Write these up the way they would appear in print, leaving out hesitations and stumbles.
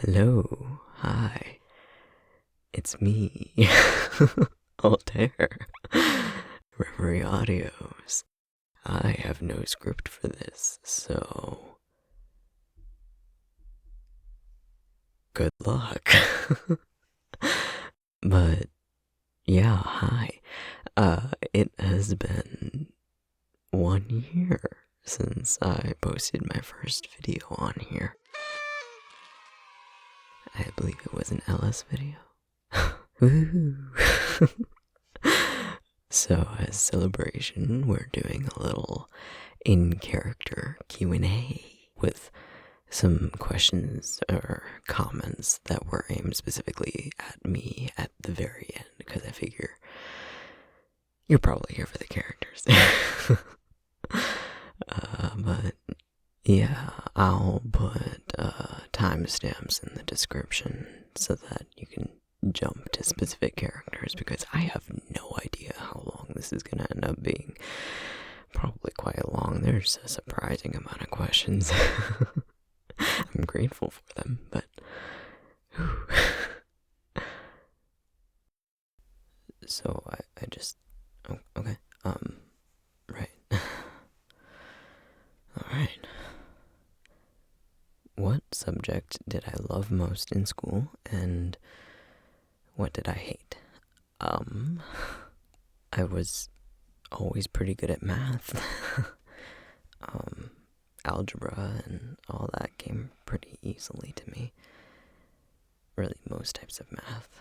Hello, hi, it's me, Altair, Reverie Audios. I have no script for this, so good luck. But yeah, hi. It has been 1 year since I posted my first video on here. I believe it was an Ellis video. Woo! So as celebration, we're doing a little in-character Q&A with some questions or comments that were aimed specifically at me at the very end, because I figure you're probably here for the characters. But yeah, I'll put timestamps in the description so that you can jump to specific characters, because I have no idea how long this is going to end up being. Probably quite long. There's a surprising amount of questions. I'm grateful for them, but so I just okay, right. Alright. What subject did I love most in school, and what did I hate? I was always pretty good at math. Algebra and all that came pretty easily to me. Really, most types of math.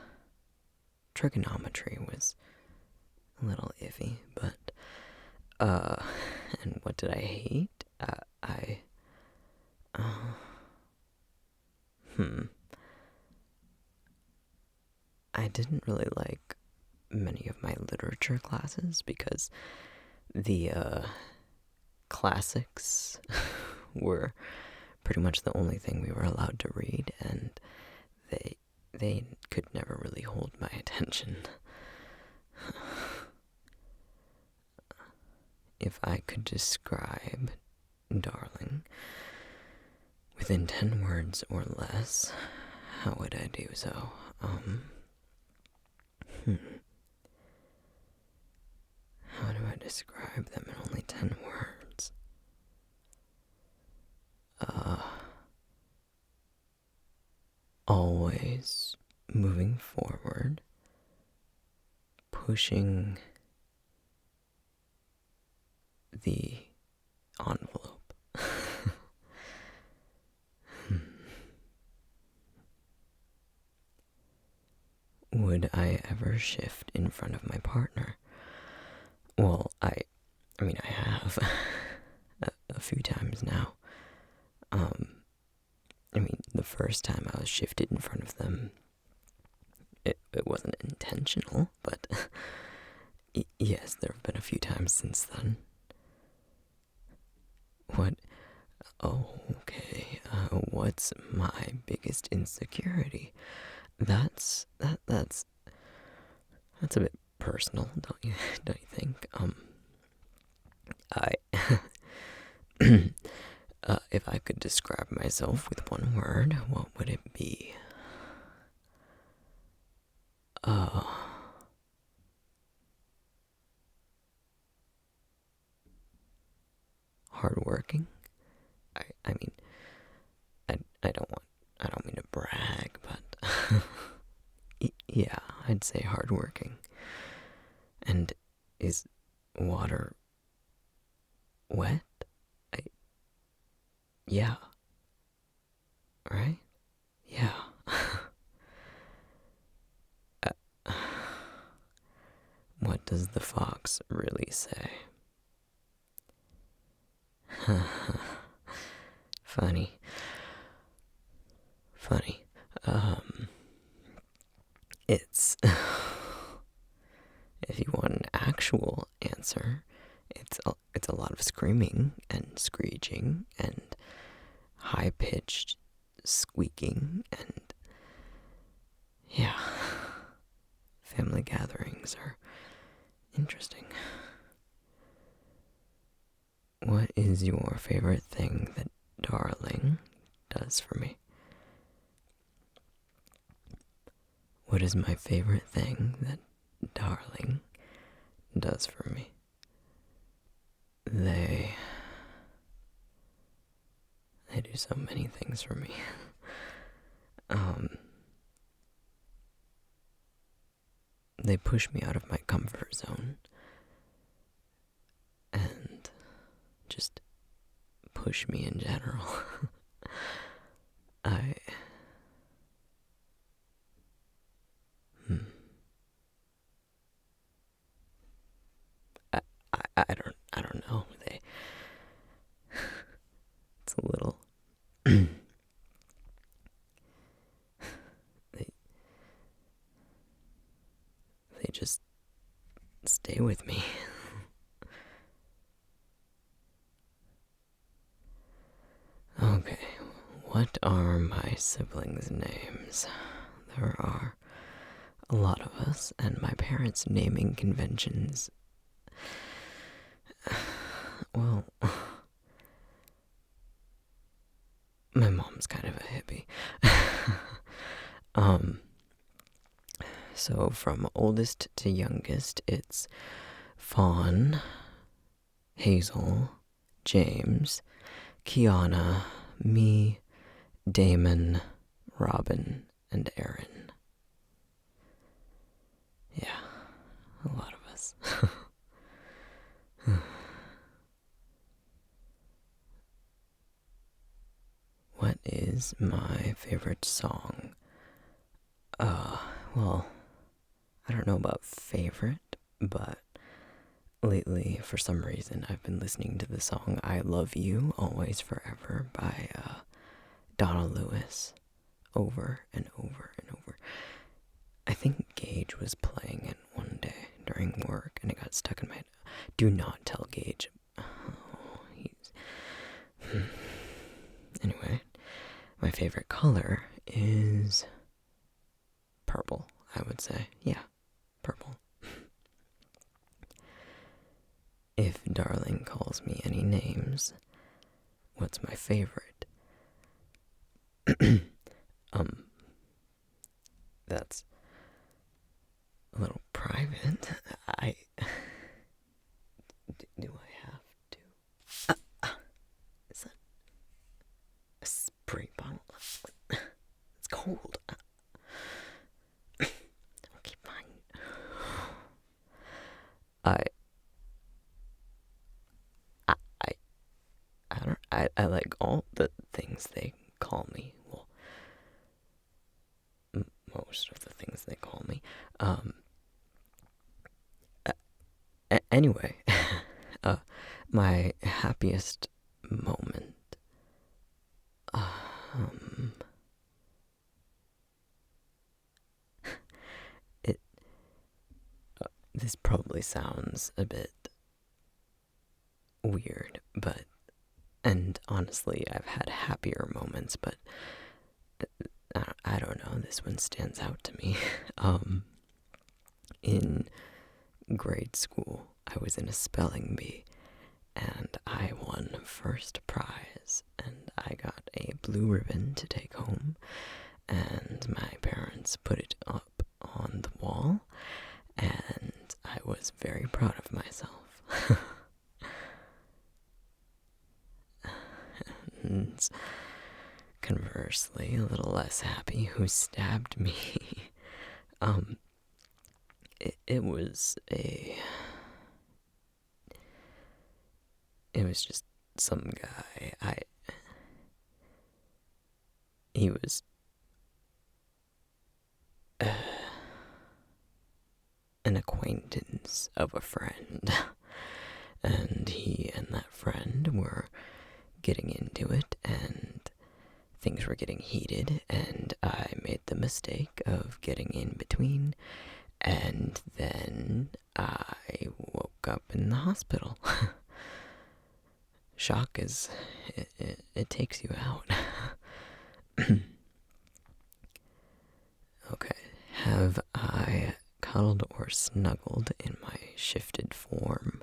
Trigonometry was a little iffy, but, and what did I hate? I didn't really like many of my literature classes because the, classics were pretty much the only thing we were allowed to read, and they could never really hold my attention. If I could describe Darling within 10 words or less, how would I do so? How do I describe them in only 10 words? Always moving forward, pushing the envelope. Would I ever shift in front of my partner? Well, I mean, I have a few times now. I mean, the first time I was shifted in front of them, it wasn't intentional, but yes, there have been a few times since then. What? Oh, okay. What's my biggest insecurity? That's a bit personal, don't you think? If I could describe myself with one word, what would it be? Hardworking? I mean, I don't mean to brag, but yeah, I'd say hardworking. And is water wet? Yeah. Right? Yeah. What does the fox really say? Funny. It's if you want an actual answer, it's a lot of screaming and screeching and high-pitched squeaking, and yeah, family gatherings are interesting. What is your favorite thing that Darling does for me? what is my favorite thing that Darling does for me? They do so many things for me. They push me out of my comfort zone and just push me in general. I don't know. It's a little they just stay with me. Okay, what are my siblings' names? There are a lot of us, and my parents' naming conventions, well, my mom's kind of a hippie. So from oldest to youngest, it's Fawn, Hazel, James, Kiana, me, Damon, Robin, and Aaron. Yeah, a lot of us. What is my favorite song? Well, I don't know about favorite, but lately, for some reason, I've been listening to the song I Love You, Always Forever by Donna Lewis over and over and over. I think Gage was playing it one day during work, and it got stuck in my head. Do not tell Gage. Oh, Anyway, my favorite color is purple, I would say. Yeah, purple. If Darling calls me any names, what's my favorite? That's a little private. Do I have to? Is that a spray bottle? It's cold. Okay, fine. I like all the things they call me. Well, most of the things they call me. Anyway, my happiest moment. This probably sounds a bit weird, and honestly, I've had happier moments, but I don't know, this one stands out to me. In grade school, I was in a spelling bee, and I won first prize, and I got a blue ribbon to take home, and my parents put it up on the wall, and I was very proud of myself. And conversely, a little less happy, who stabbed me. It was just some guy. He was an acquaintance of a friend, and he and that friend were getting into it, and things were getting heated, and I made the mistake of getting in between, and then I woke up in the hospital. Shock is, it takes you out. Okay, have I cuddled or snuggled in my shifted form?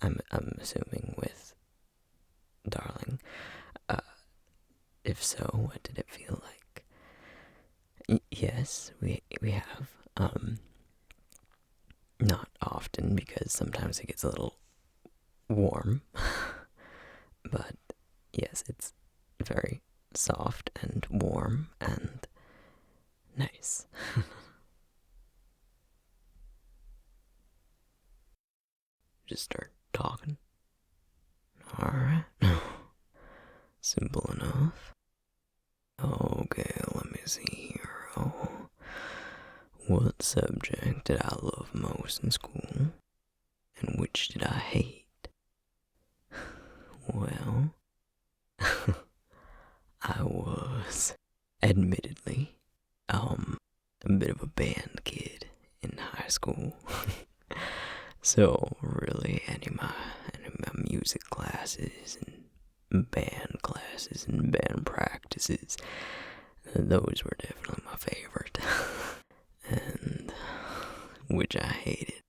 I'm assuming with Darling. If so, what did it feel like? Yes, we have. Not often because sometimes it gets a little warm. But yes, it's very soft and warm and nice. Just start talking. Alright. Simple enough. Okay, let me see here. Oh, what subject did I love most in school? And which did I hate? Well, I was, admittedly, a bit of a band kid in high school. So really, any of my music classes and band classes and band practices, those were definitely my favorite. And which I hated.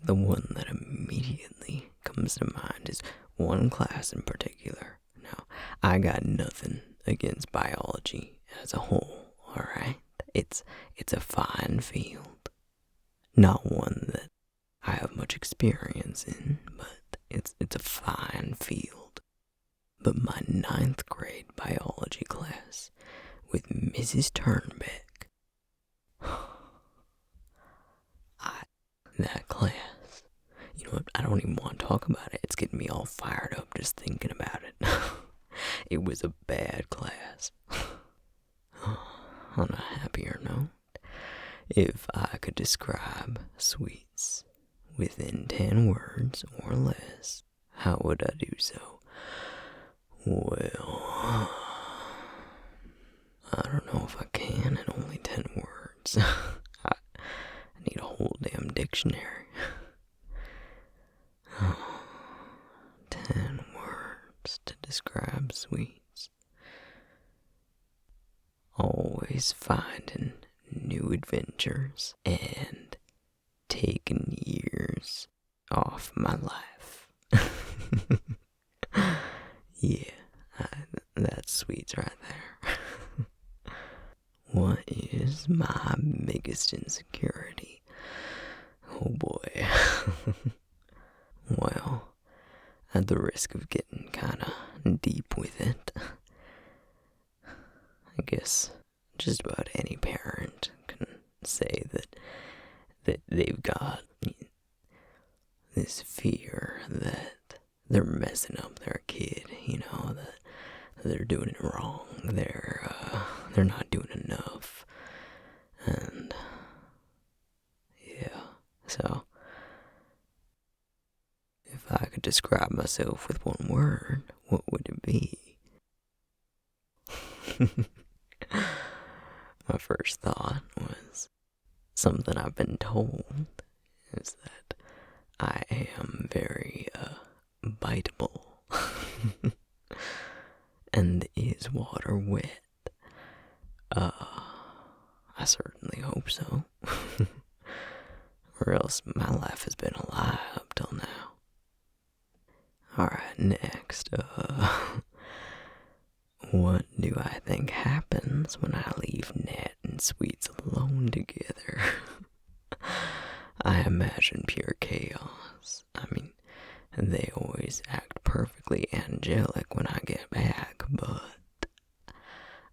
The one that immediately comes to mind is one class in particular. Now, I got nothing against biology as a whole, alright? It's a fine field. Not one that I have much experience in, but it's a fine field. But my 9th grade biology class with Mrs. Turnbeck, that class, you know what, I don't even want to talk about it. It's getting me all fired up just thinking about it. It was a bad class. On a happier note, if I could describe sweets within 10 words or less, how would I do so? Well, I don't know if I can in only 10 words. I need a whole damn dictionary. 10 words to describe sweets. Always finding new adventures and taking years off my life. Yeah, that's sweets right there. What is my biggest insecurity? Oh boy. Well, at the risk of getting kinda deep with it, I guess just about any parent can say that they've got this fear that they're messing up their kid, you know, that they're doing it wrong, they're not doing enough, and yeah, so if I could describe myself with one word, what would it be? My first thought was something I've been told is that I am very, biteable. And is water wet? I certainly hope so. Or else my life has been a lie up till now. Alright, next, what do I think happens when I leave Nat and Sweets alone together? I imagine pure chaos. I mean, they always act perfectly angelic when I get back, but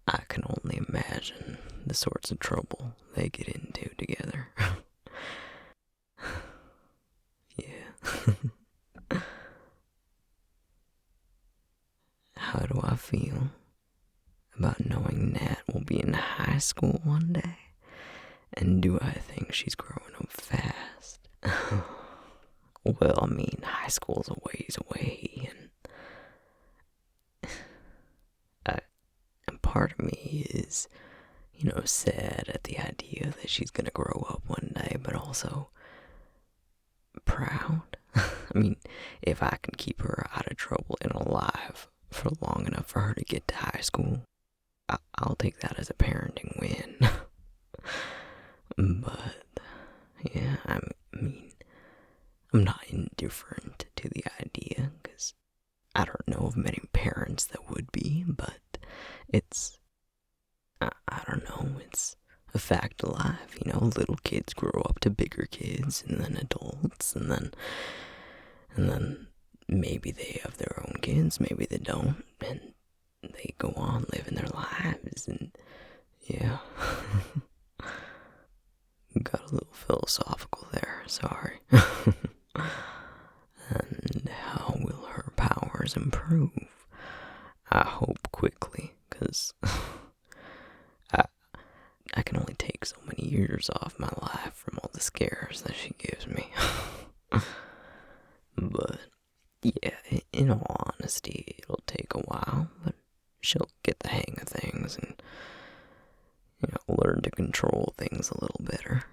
I can only imagine the sorts of trouble they get into together. Yeah. How do I feel about knowing Nat will be in high school one day? And do I think she's growing up fast? Well, I mean, high school's a ways away, and part of me is, you know, sad at the idea that she's gonna grow up one day, but also proud. I mean, if I can keep her out of trouble and alive for long enough for her to get to high school, I'll take that as a parenting win. But, yeah, I mean, I'm not indifferent to the idea, because I don't know of many parents that would be, but it's, I don't it's a fact of life, little kids grow up to bigger kids, and then adults, and then maybe they have their own kids, maybe they don't, and they go on living their lives, and yeah. Got a little philosophical there, sorry. And how will her powers improve? I hope quickly, because I can only take so many years off my life from all the scares that she gives me. But, yeah, in all honesty, it'll take a while, but she'll get the hang of things and, learn to control things a little better.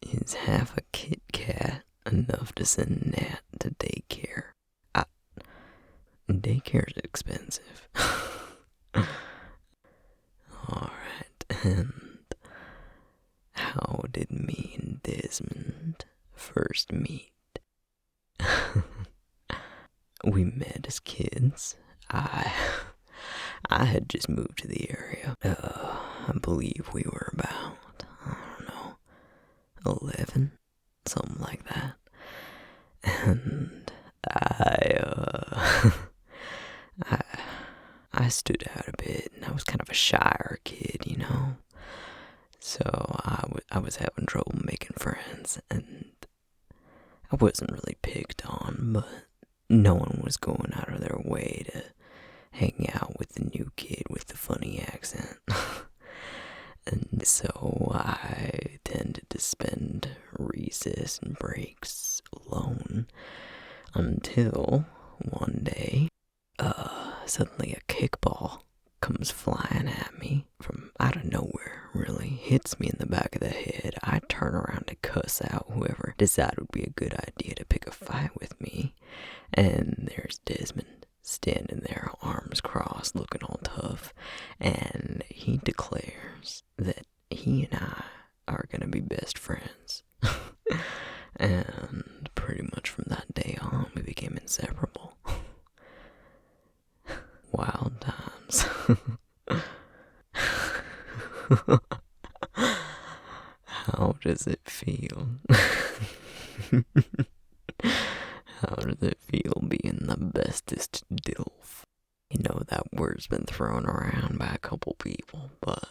Is half a Kit Kat enough to send Nat to daycare? Daycare's expensive. Alright, and how did me and Desmond first meet? We met as kids. I had just moved to the area. I believe we were about, 11, something like that. And I stood out a bit, and I was kind of a shyer kid, So I was having trouble making friends, and I wasn't really picked on, but no one was going out of their way to hang out with the new kid with the funny accent. And so I tended to spend recess and breaks alone until one day, suddenly a kickball comes flying at me from out of nowhere, really, hits me in the back of the head. I turn around to cuss out whoever decided it would be a good idea to pick a fight with me, and there's Desmond standing there, arms crossed, looking all tough, and he declares that he and I are gonna be best friends. And pretty much from that day on, we became inseparable. Wild times. How does it feel? How does it feel being the bestest DILF? That word's been thrown around by a couple people, but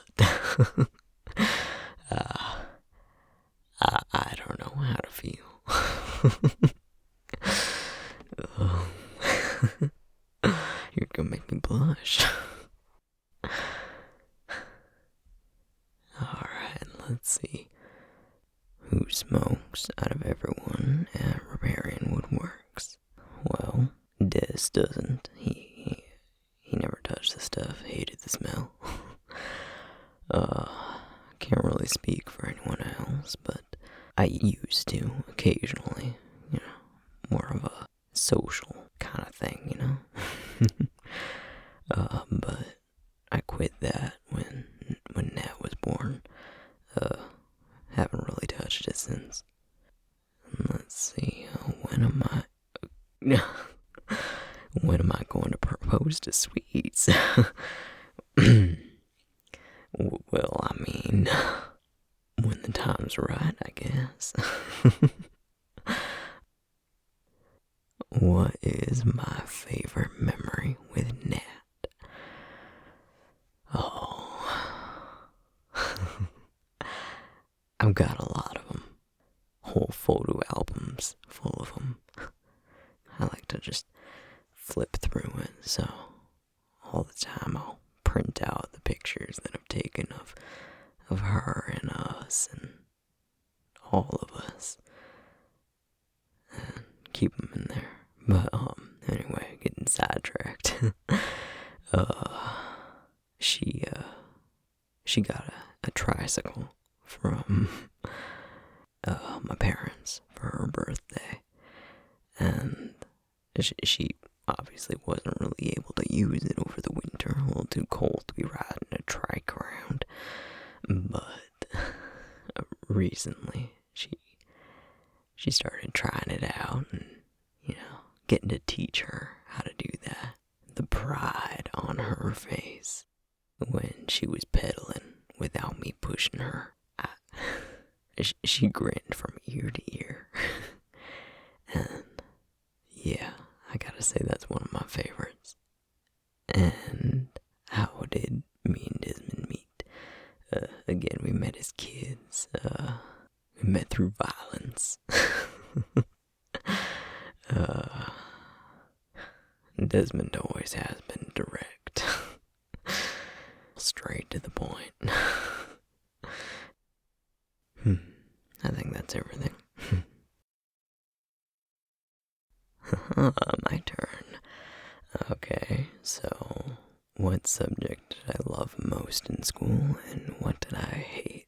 I don't know how to feel. You're gonna make me blush. Alright, let's see. Who smokes out of everyone at Reverie and Woodworks? Well, Des doesn't. He never touched the stuff, hated the smell. Can't really speak for anyone else, but I used to, occasionally, more of a social kind of thing, but I quit that when Nat was born. Haven't really touched it since. Let's see, when am I going to propose to Sweets? Well, I mean, when the time's right, I guess. What is my favorite memory with Nat? Oh, I've got a lot of them. Whole photo albums full of them. I like to just flip through it, so all the time I'll print out the pictures that I've taken of her and us and all of us and keep them in there. But anyway, getting sidetracked. She got a tricycle from my parents for her birthday, and she obviously wasn't really able to use it over the winter, a little too cold to be riding a trike around. But recently she started trying it out and getting to teach her how to do that. The pride on her face when she was pedaling without me pushing her. She grinned from ear to ear. And yeah, I gotta say that's one of my favorites. And how did me and Desmond meet? Again, we met as kids. We met through violence. Desmond always has been direct. Straight to the point. I think that's everything. My turn. Okay, so what subject did I love most in school and what did I hate?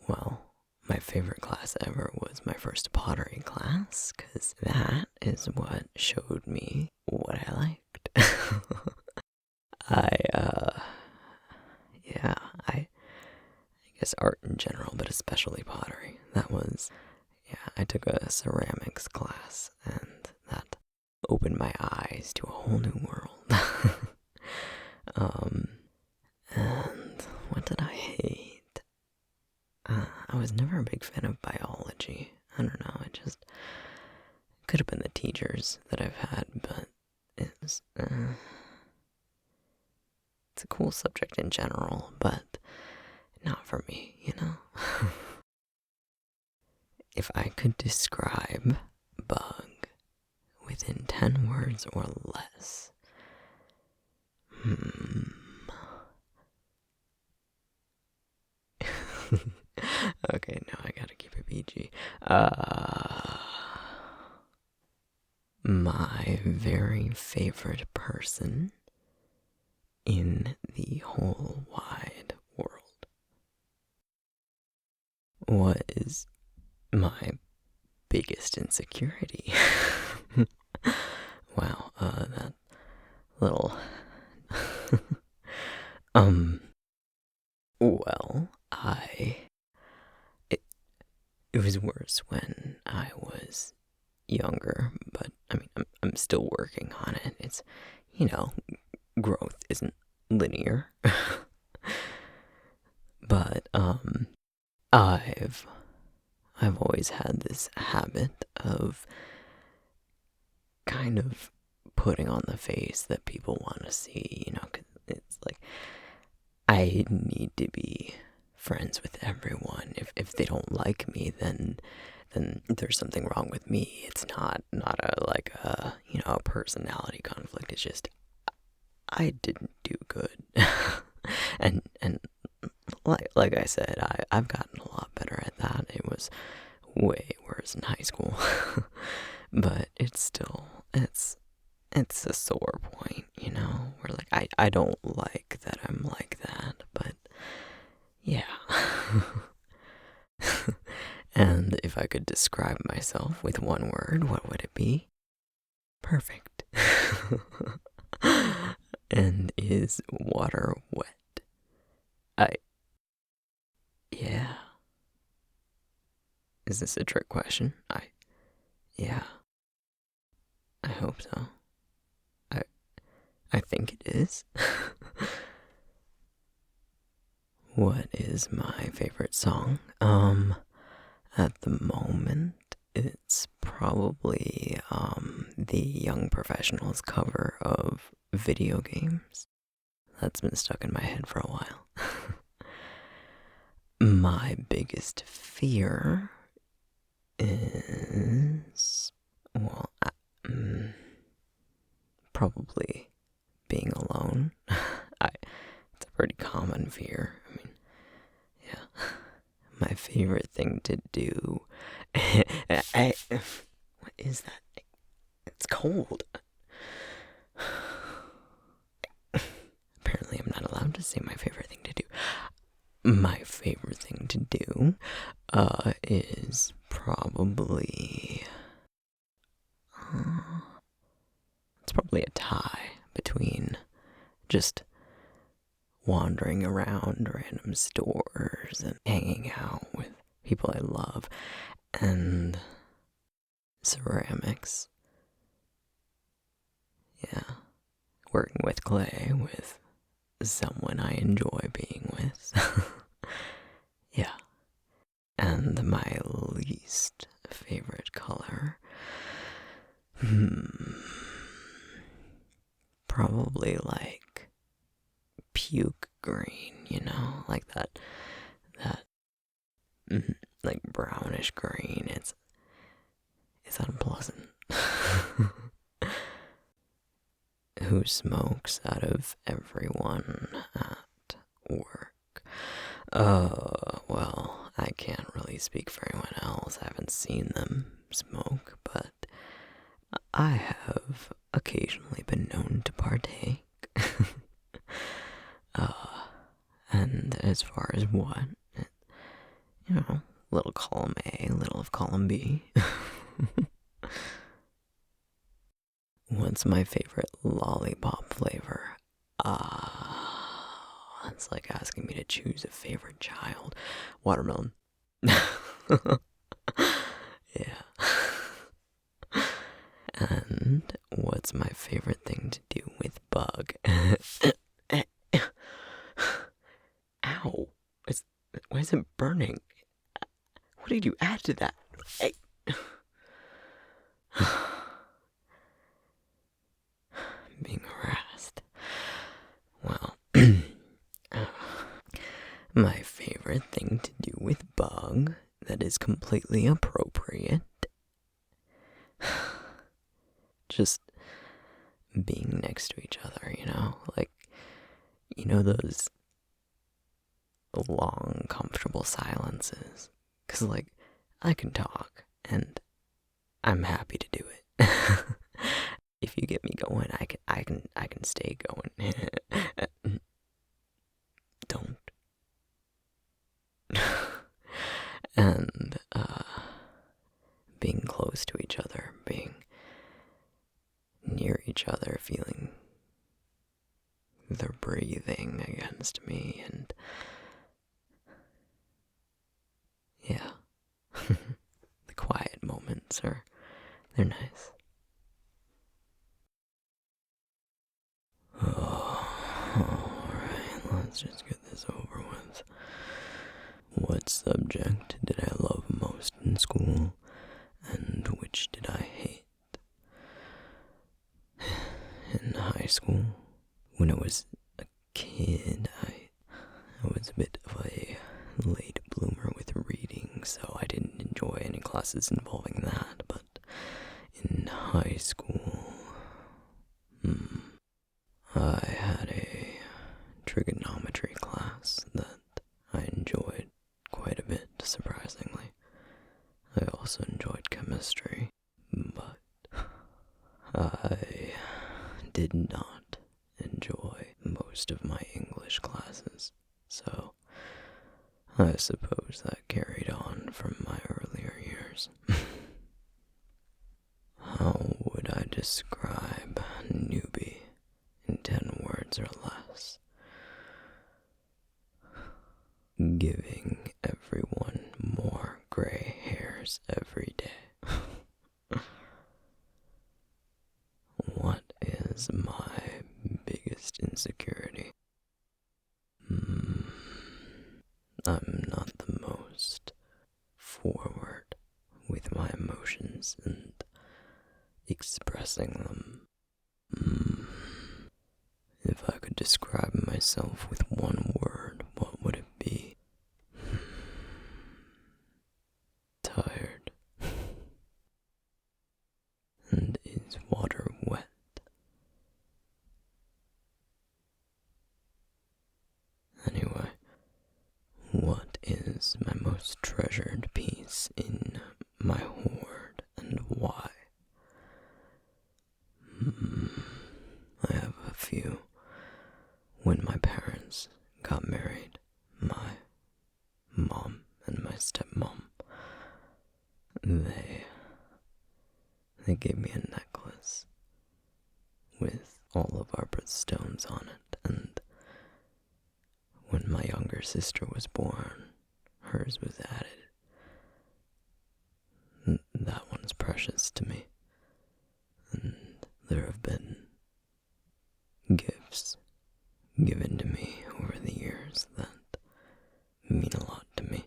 Well, my favorite class ever was my first pottery class, because that is what showed me what I liked. I guess art in general, but especially pottery. I took a ceramics class, and that opened my eyes to a whole new world. And what did I hate? I was never a big fan of biology. I don't know, it just could have been the teachers that I've had, but it's a cool subject in general, but not for me, you know? If I could describe bug within 10 words or less, okay, no, I gotta keep it PG. My very favorite person in the whole wide world. What is my biggest insecurity? Wow, that little... well, it was worse when I was younger, but I mean, I'm still working on it. It's, growth isn't linear. But, I've always had this habit of kind of putting on the face that people want to see, 'cause it's like, I need to be friends with everyone. If they don't like me, then there's something wrong with me. It's not a personality conflict. It's just I didn't do good. and like I said, I've gotten a lot better at that. It was way worse in high school. But it's a sore point, where I don't like that I'm like that, but yeah. And if I could describe myself with one word, what would it be? Perfect. And is water wet? Yeah. Is this a trick question? Yeah. I hope so. I think it is. What is my favorite song? At the moment, it's probably, the Young Professionals cover of Video Games. That's been stuck in my head for a while. My biggest fear is, well, probably being alone. It's a pretty common fear. I mean, yeah. My favorite thing to do. What is that? It's cold. Apparently, I'm not allowed to say my favorite thing to do. My favorite thing to do is probably it's probably a tie between just wandering around random stores and hanging out with people I love and ceramics. Yeah. Working with clay, with someone I enjoy being with. Yeah. And my least favorite color? Probably like puke green, like that, like brownish green. It's unpleasant. Who smokes out of everyone at work? Well, I can't really speak for anyone else. I haven't seen them smoke, but I have occasionally been known to partake. And as far as what, little column A, little of column B. What's my favorite lollipop flavor? It's like asking me to choose a favorite child. Watermelon. Yeah. And what's my favorite thing to do with bug? Ow. Why is it burning? What did you add to that? Hey. Being harassed. Well, my favorite thing to do with bug that is completely appropriate. Just being next to each other, like, those long, comfortable silences. 'Cause, like, I can talk, and I'm happy to do it. If you get me going, I can stay going. Don't. And, being close to each other, being near each other, feeling their breathing against me, and yeah. The quiet moments they're nice. Alright, let's just get this over with. What subject did I love most in school, and which did I hate? In high school, when I was a kid, I was a bit of a late bloomer with reading, so I didn't enjoy any classes involving that, but in high school, I had a trigonometry class that I enjoyed quite a bit, surprisingly. I also enjoyed chemistry, but I did not enjoy most of my English classes, so I suppose that carried on from my earlier years. How would I describe newbie in 10 words or less? Giving everyone more gray hairs every day. What is my biggest insecurity? I'm not the most forward with my emotions and expressing them. If I could describe myself with one word, what would it be? Tired. And is water wet? Anyway, what is my most treasured piece in my hoard, and why? I have a few. When my parents got married, my mom and my stepmom, they gave me a necklace with all of our birthstones on it, and when my younger sister was born, hers was added. That one's precious to me, and there have been gifts given to me over the years that mean a lot to me.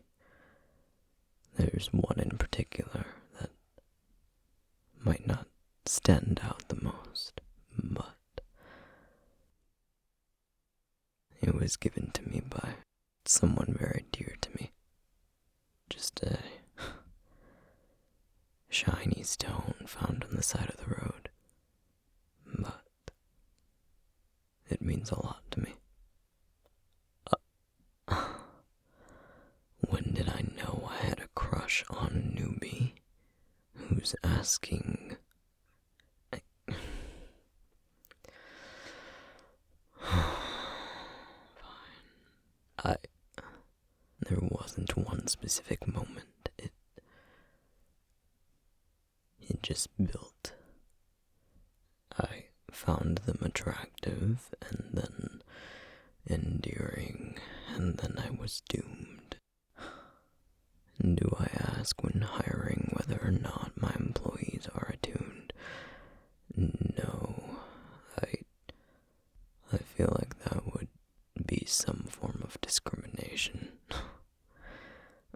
There's one in particular that might not stand out the most, but it was given to me by someone very dear to me. Just a shiny stone found on the side of the road, but it means a lot to me. When did I know I had a crush on a newbie who's asking... Fine. There wasn't one specific moment. It just built. I found them attractive, and then endearing, and then I was doomed. Do I ask when hiring whether or not my employees are attuned? No. I feel like that would be some form of discrimination.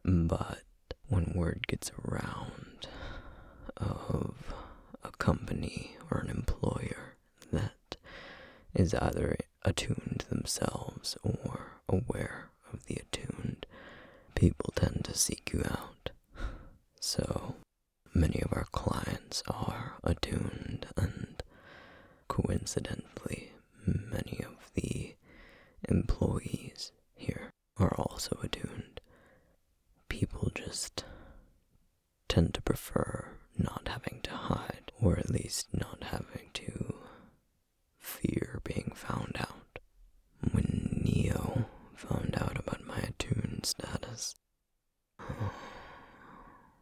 But when word gets around of a company or an employer that is either attuned themselves or aware of the attuned, people tend to seek you out. So many of our clients are attuned, and coincidentally, many of the employees here are also attuned. People just tend to prefer not having to hide, or at least not having to fear being found out. When Neo found out about my attuned status,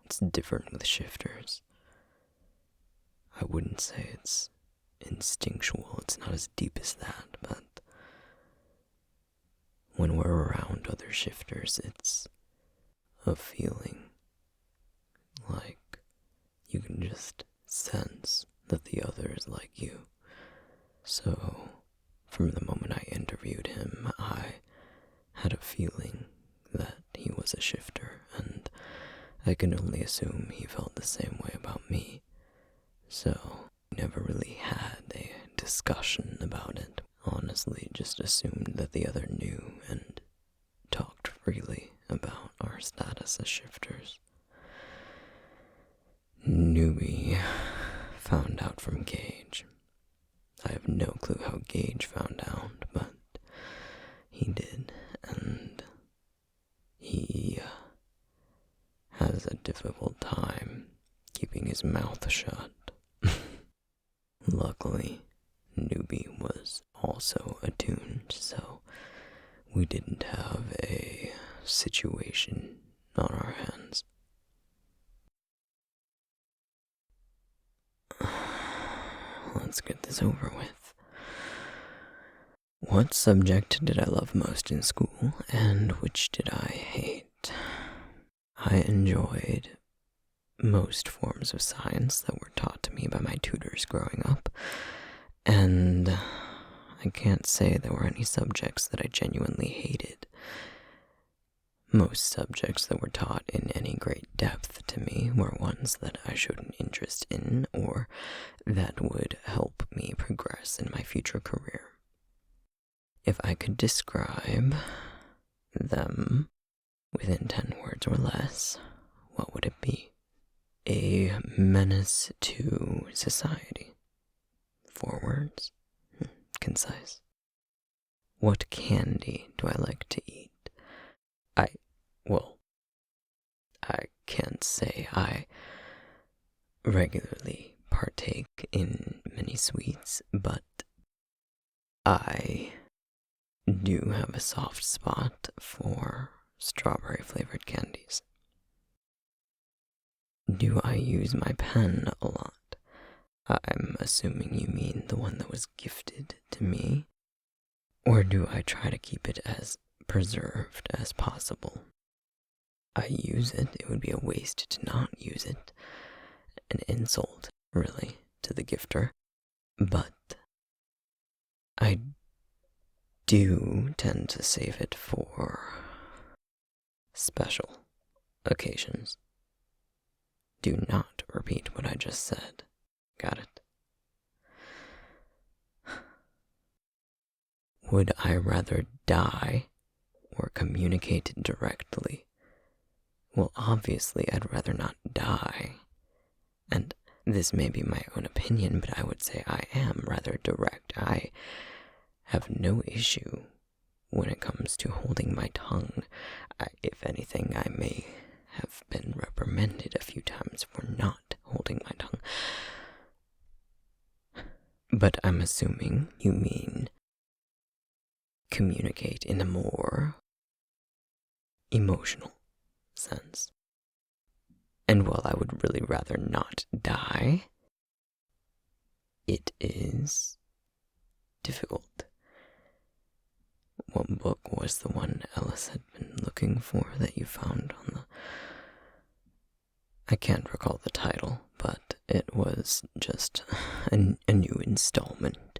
it's different with shifters. I wouldn't say it's instinctual, it's not as deep as that, but when we're around other shifters, it's a feeling like you can just sense that the other is like you. So, from the moment I interviewed him, I had a feeling that he was a shifter, and I can only assume he felt the same way about me. So, we never really had a discussion about it. Honestly, just assumed that the other knew and talked freely about our status as shifters. Newbie found out from Gage. I have no clue how Gage found out, but he did, and he has a difficult time keeping his mouth shut. Luckily, Newbie was also attuned, so we didn't have a situation on our hands. Let's get this over with. What subject did I love most in school, and which did I hate? I enjoyed most forms of science that were taught to me by my tutors growing up, and I can't say there were any subjects that I genuinely hated. Most subjects that were taught in any great depth to me were ones that I showed an interest in or that would help me progress in my future career. If I could describe them within 10 words or less, what would it be? A menace to society. 4 words? Concise. What candy do I like to eat? I can't say I regularly partake in many sweets, but I do have a soft spot for strawberry-flavored candies. Do I use my pen a lot? I'm assuming you mean the one that was gifted to me. Or do I try to keep it as preserved as possible? I use it. It would be a waste to not use it. An insult, really, to the gifter. But I do tend to save it for special occasions. Do not repeat what I just said. Got it? Would I rather die or communicate directly? Well, obviously, I'd rather not die. And this may be my own opinion, but I would say I am rather direct. I have no issue when it comes to holding my tongue. If anything, I may have been reprimanded a few times for not holding my tongue. But I'm assuming you mean communicate in a more emotional sense. And while I would really rather not die, it is difficult. What book was the one Ellis had been looking for that you found on the... I can't recall the title, but it was just a new installment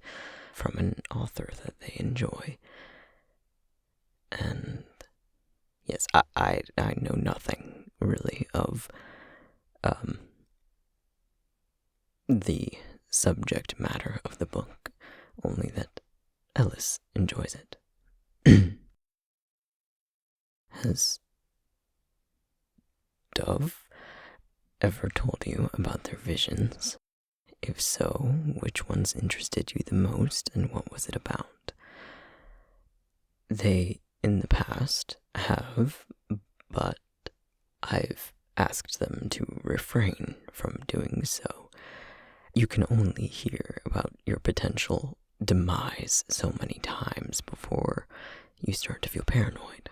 from an author that they enjoy. And yes, I know nothing really of the subject matter of the book, only that Ellis enjoys it. Has Dove ever told you about their visions? If so, which ones interested you the most and what was it about? They, in the past, have, but I've asked them to refrain from doing so. You can only hear about your potential demise so many times before you start to feel paranoid.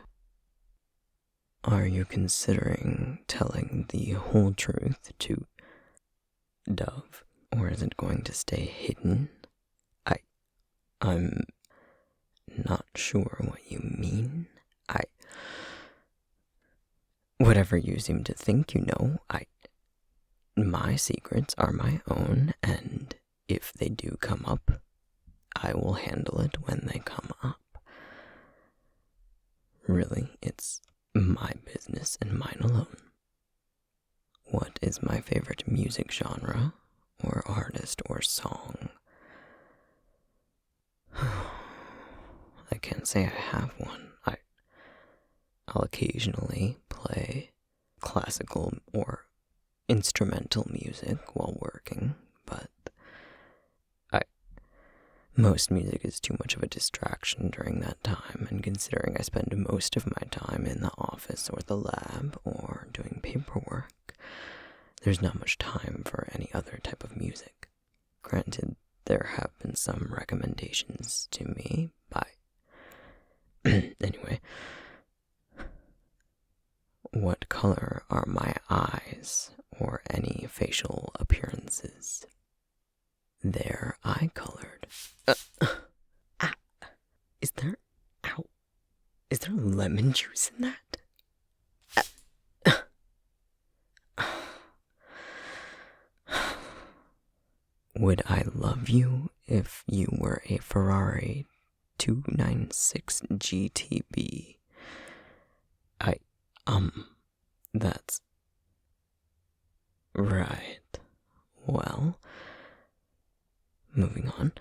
Are you considering telling the whole truth to Dove, or is it going to stay hidden? I'm not sure what you mean. Whatever you seem to think you know, my secrets are my own, and if they do come up, I will handle it when they come up. Really, it's my business and mine alone. What is my favorite music genre, or artist, or song? I can't say I have one. I'll occasionally play classical or instrumental music while working, but most music is too much of a distraction during that time, and considering I spend most of my time in the office or the lab or doing paperwork, there's not much time for any other type of music. Granted, there have been some recommendations to me by... Anyway, what color are my eyes or any facial appearances? They're eye-colored. Is there lemon juice in that? Would I love you if you were a Ferrari 296 GTB? That's right. Well, moving on.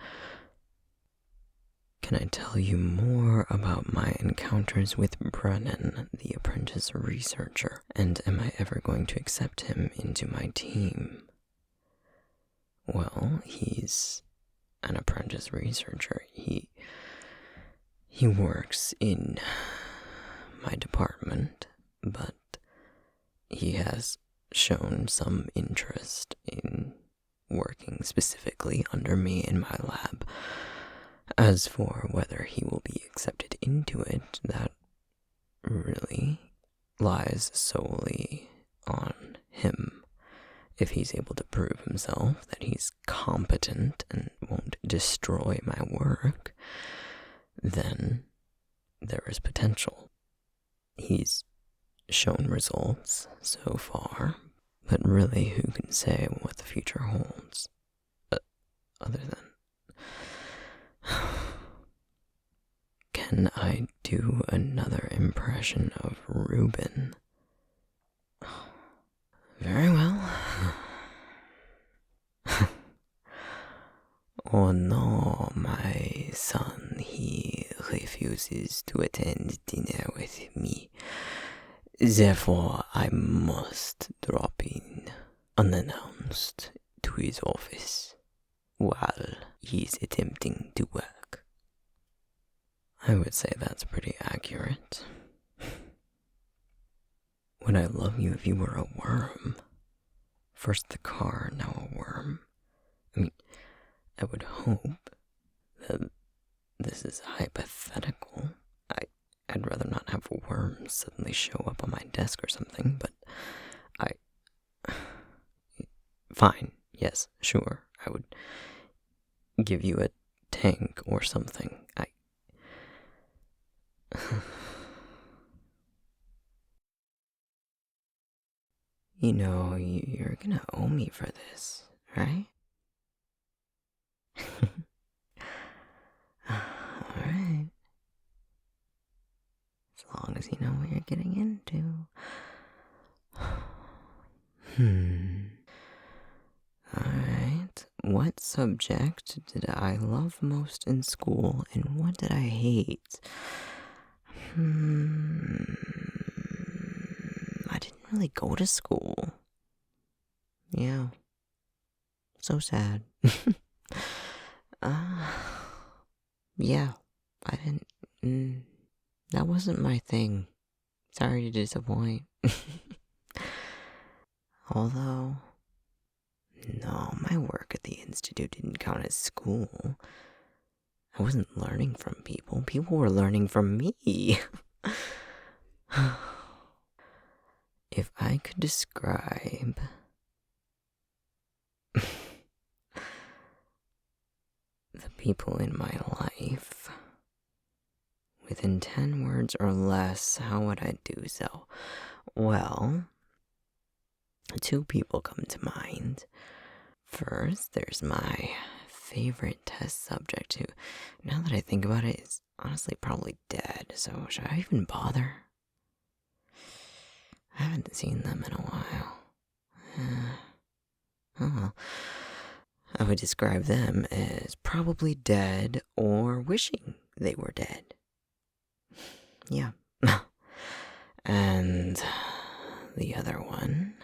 Can I tell you more about my encounters with Brennan, the apprentice researcher, and am I ever going to accept him into my team? Well, he's an apprentice researcher. He works in my department, but he has shown some interest in working specifically under me in my lab. As for whether he will be accepted into it, that really lies solely on him. If he's able to prove himself that he's competent and won't destroy my work, then there is potential. He's shown results so far, but really who can say what the future holds? Other than... Can I do another impression of Reuben? Very well. Oh no, my son, he refuses to attend dinner with me. Therefore, I must drop in unannounced to his office while he's attempting to work. I would say that's pretty accurate. Would I love you if you were a worm? First the car, now a worm. I mean, I would hope that this is hypothetical. I'd rather not have worms suddenly show up on my desk or something, but Fine, yes, sure, I would give you a tank or something. You know, you're gonna owe me for this, right? Alright. As long as you know what you're getting into. Alright. What subject did I love most in school, and what did I hate? I didn't really go to school. Yeah. So sad. Yeah, I didn't. That wasn't my thing. Sorry to disappoint. Although, no, my work at the Institute didn't count as school. I wasn't learning from people. People were learning from me. If I could describe the people in my life within 10 words or less, how would I do so? Well, 2 people come to mind. First, there's my favorite test subject who, now that I think about it, is honestly probably dead, so should I even bother? I haven't seen them in a while. Oh well. I would describe them as probably dead or wishing they were dead. Yeah. And the other one,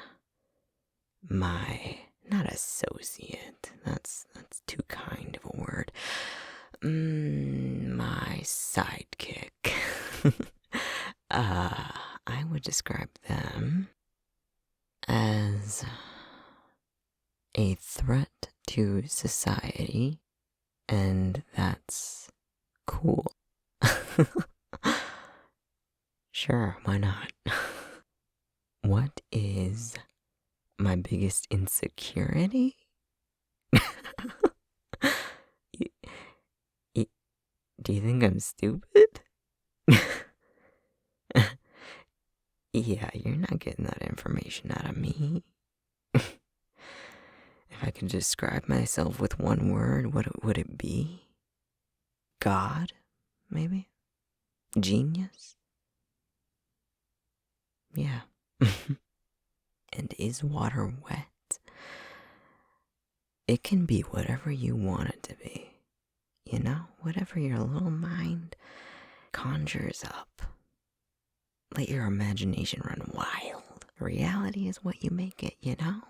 my, not associate, that's too kind of a word, my sidekick. I would describe them as a threat to society, and that's cool. Sure, why not? What is my biggest insecurity? Do you think I'm stupid? Yeah, you're not getting that information out of me. If I could describe myself with one word, what would it be? God, maybe? Genius? Yeah. And is water wet? It can be whatever you want it to be. You know, whatever your little mind conjures up. Let your imagination run wild. Reality is what you make it, you know?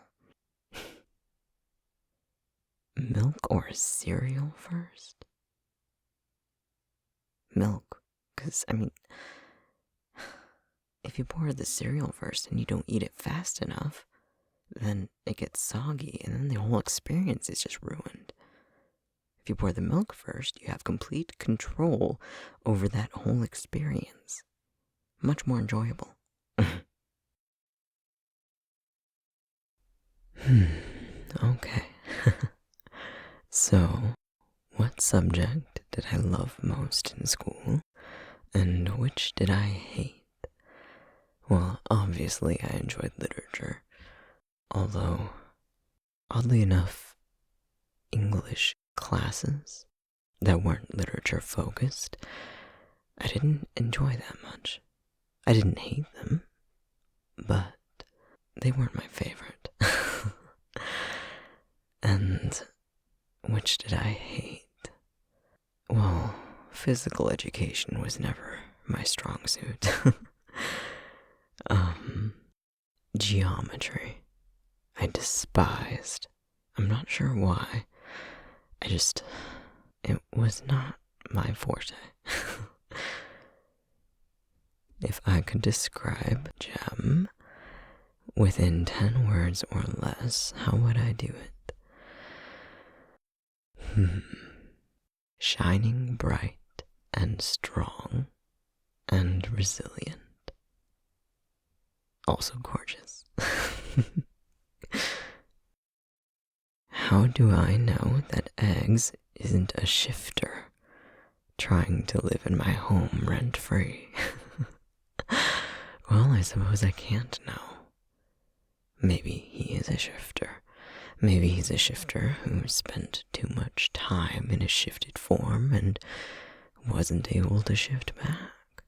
Milk or cereal first? Milk, because, I mean, if you pour the cereal first and you don't eat it fast enough, then it gets soggy and then the whole experience is just ruined. If you pour the milk first, you have complete control over that whole experience. Much more enjoyable. Okay. So, what subject did I love most in school, and which did I hate? Well, obviously I enjoyed literature, although, oddly enough, English classes that weren't literature focused, I didn't enjoy that much. I didn't hate them, but they weren't my favorite. And which did I hate? Well, physical education was never my strong suit. Geometry. I despised. I'm not sure why. It was not my forte. If I could describe gem within 10 words or less, how would I do it? Shining bright and strong and resilient. Also gorgeous. How do I know that eggs isn't a shifter trying to live in my home rent-free? Well, I suppose I can't know. Maybe he is a shifter. Maybe he's a shifter who spent too much time in a shifted form and wasn't able to shift back.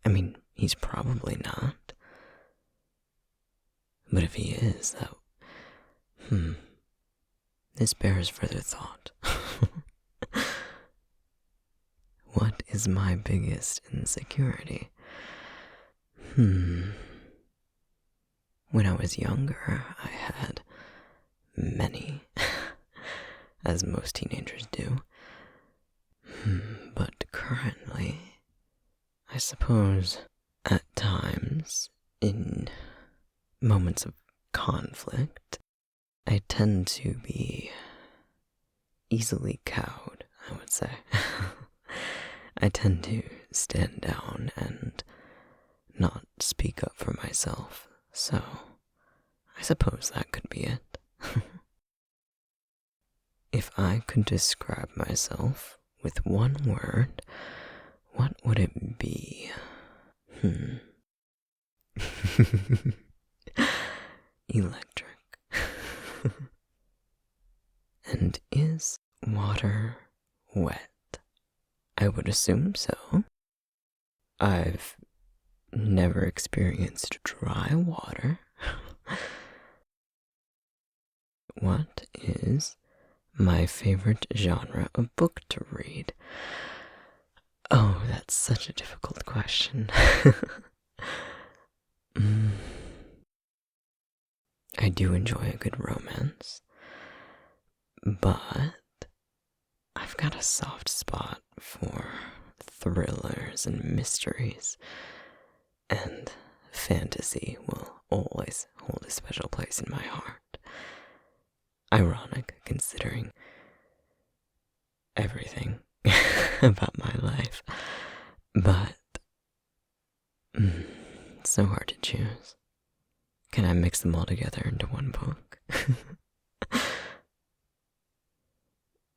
I mean, he's probably not. But if he is, this bears further thought. What is my biggest insecurity? When I was younger, I had many, as most teenagers do. But currently, I suppose, at times, in moments of conflict, I tend to be easily cowed, I would say. I tend to stand down and not speak up for myself, so I suppose that could be it. If I could describe myself with one word, what would it be? Electric. And is water wet? I would assume so. I've never experienced dry water. What is my favorite genre of book to read? Oh, that's such a difficult question. I do enjoy a good romance, but I've got a soft spot for thrillers and mysteries, and fantasy will always hold a special place in my heart. Ironic, considering everything about my life, but it's so hard to choose. Can I mix them all together into one book?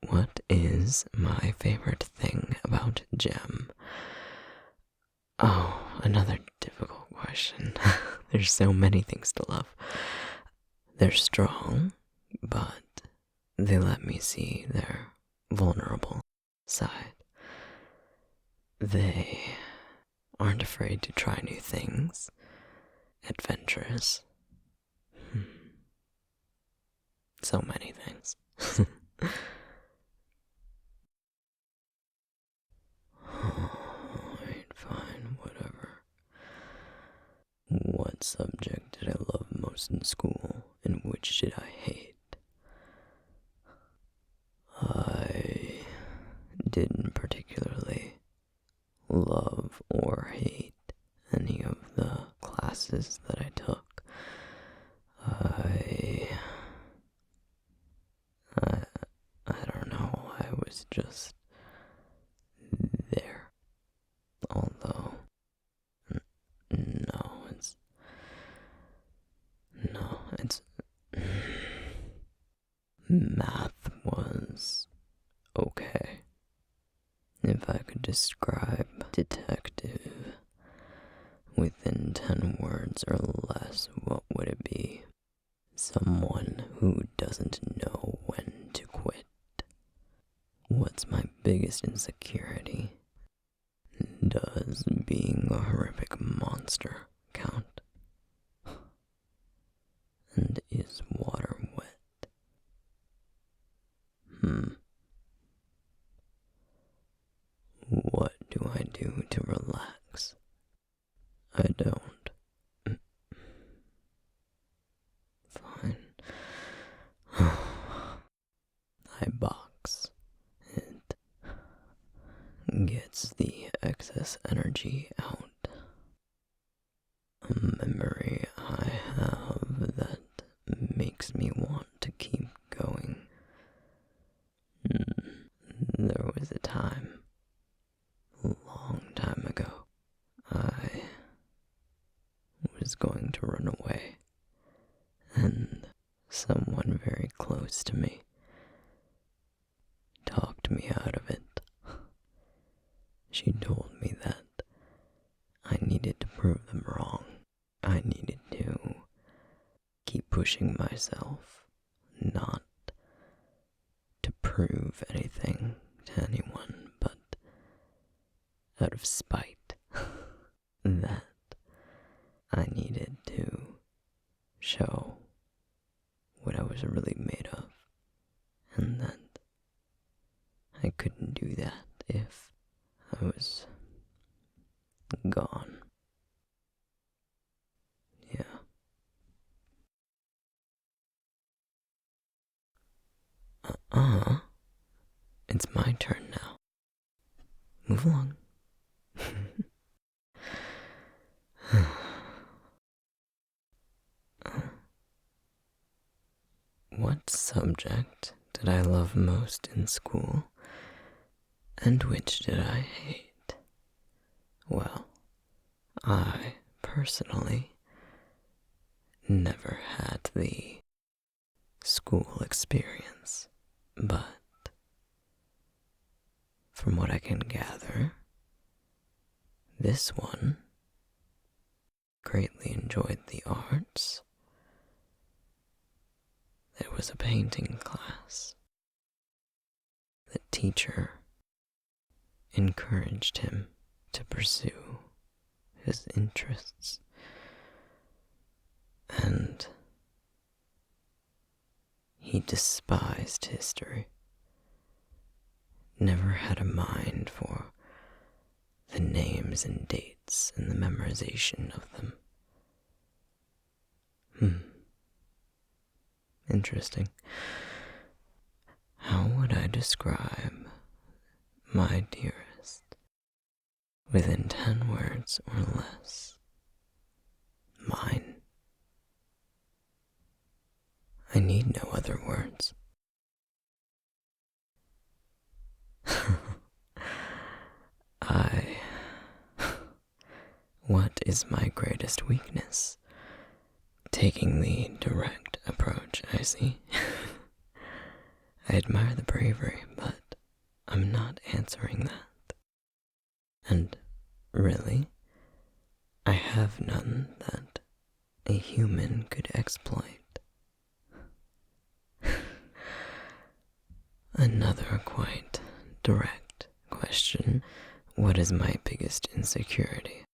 What is my favorite thing about Gem? Oh, another difficult question. There's so many things to love. They're strong, but they let me see their vulnerable side. They aren't afraid to try new things. Adventurous. So many things. Alright, fine, whatever. What subject did I love most in school, and which did I hate? I didn't particularly love or hate any of the classes that I took. I don't know, I was just there. Although, it's math was okay. If I could describe detective within 10 words or less, what would it be? Someone who doesn't know when to quit. What's my biggest insecurity? Does being a horrific monster count? And is water wet? What do I do to relax? I don't. Fine. I box. It gets the excess energy out. A memory I have that makes me want to keep going. There was a time, a long time ago, I was going to run away, and someone very close to me talked me out of it. She told me that I needed to prove them wrong. I needed to keep pushing myself, not to prove anything to anyone, but out of spite, that I needed to show what I was really made of, and that I couldn't do that if I was gone. Yeah. It's my turn now. Move along. What subject did I love most in school, and which did I hate? Well, I, personally, never had the school experience, but from what I can gather, this one greatly enjoyed the arts. There was a painting class. The teacher encouraged him to pursue his interests, and he despised history, never had a mind for the names and dates and the memorization of them. Interesting. How would I describe my dearest within 10 words or less? Mine. I need no other words. What is my greatest weakness? Taking the direct approach, I see. I admire the bravery, but I'm not answering that. And really, I have none that a human could exploit. Another quite direct question. What is my biggest insecurity?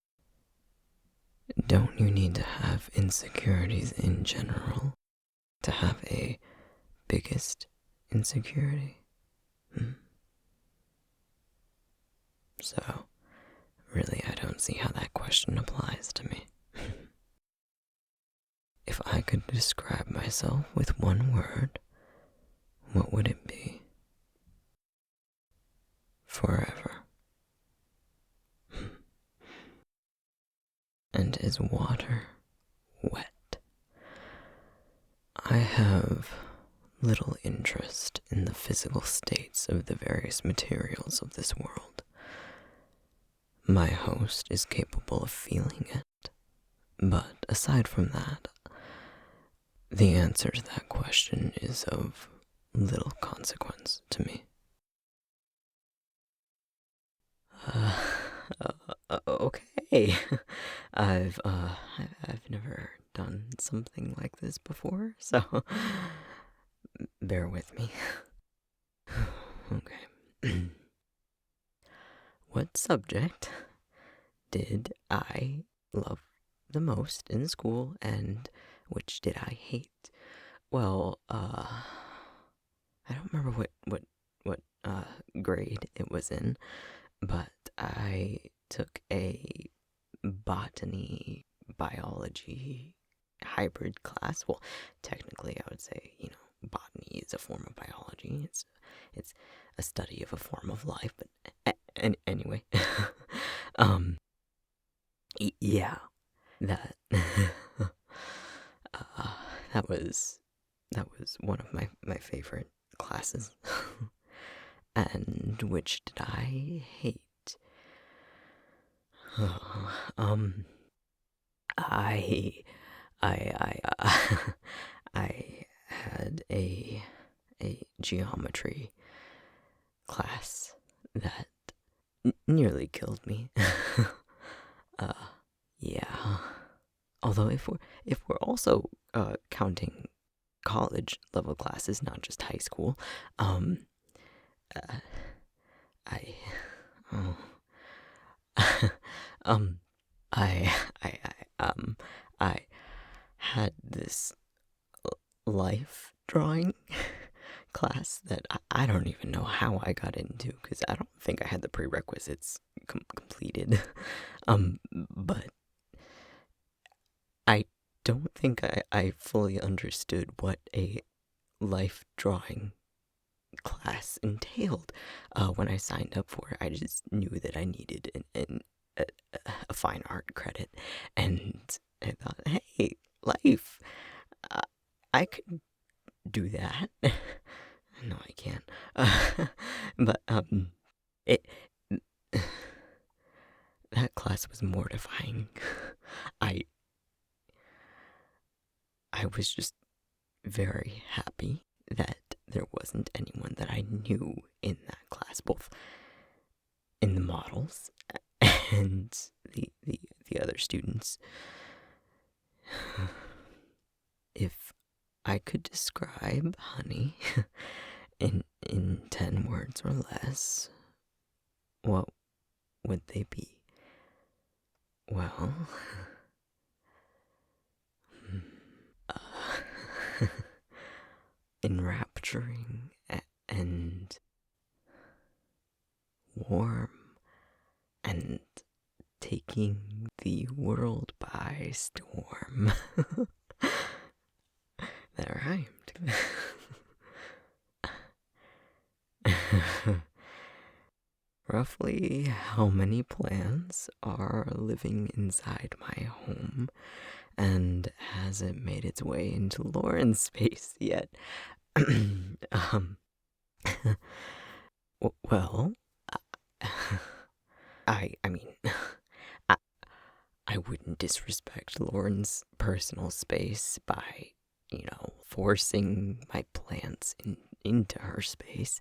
Don't you need to have insecurities in general to have a biggest insecurity? So, really, I don't see how that question applies to me. If I could describe myself with one word, what would it be? Forever. And is water wet? I have little interest in the physical states of the various materials of this world. My host is capable of feeling it, but aside from that, the answer to that question is of little consequence to me. Okay. I've never done something like this before, so bear with me. Okay. What subject did I love the most in school, and which did I hate? Well, I don't remember what grade it was in, but I took a botany biology hybrid class. Well, technically, I would say, botany is a form of biology. It's a study of a form of life. But anyway, yeah, that that was one of my favorite classes. And which did I hate? I I had a geometry class that nearly killed me. Yeah. Although if we're also counting college level classes, not just high school, I oh um I I I had this life drawing class that I don't even know how I got into, because I don't think I had the prerequisites completed. But I don't think I fully understood what a life drawing class entailed when I signed up for it. I just knew that I needed a fine art credit, and I thought, hey, life, I could do that. No, I can't. But it that class was mortifying. I was just very happy that there wasn't anyone that I knew in that class, both in the models and the other students. If I could describe honey in 10 words or less, what would they be? Well, enrapturing and warm and taking the world by storm. That rhymed. Roughly how many plants are living inside my home, and has it made its way into Lauren's space yet? Well, I mean, I, I wouldn't disrespect Lauren's personal space by, forcing my plants into her space,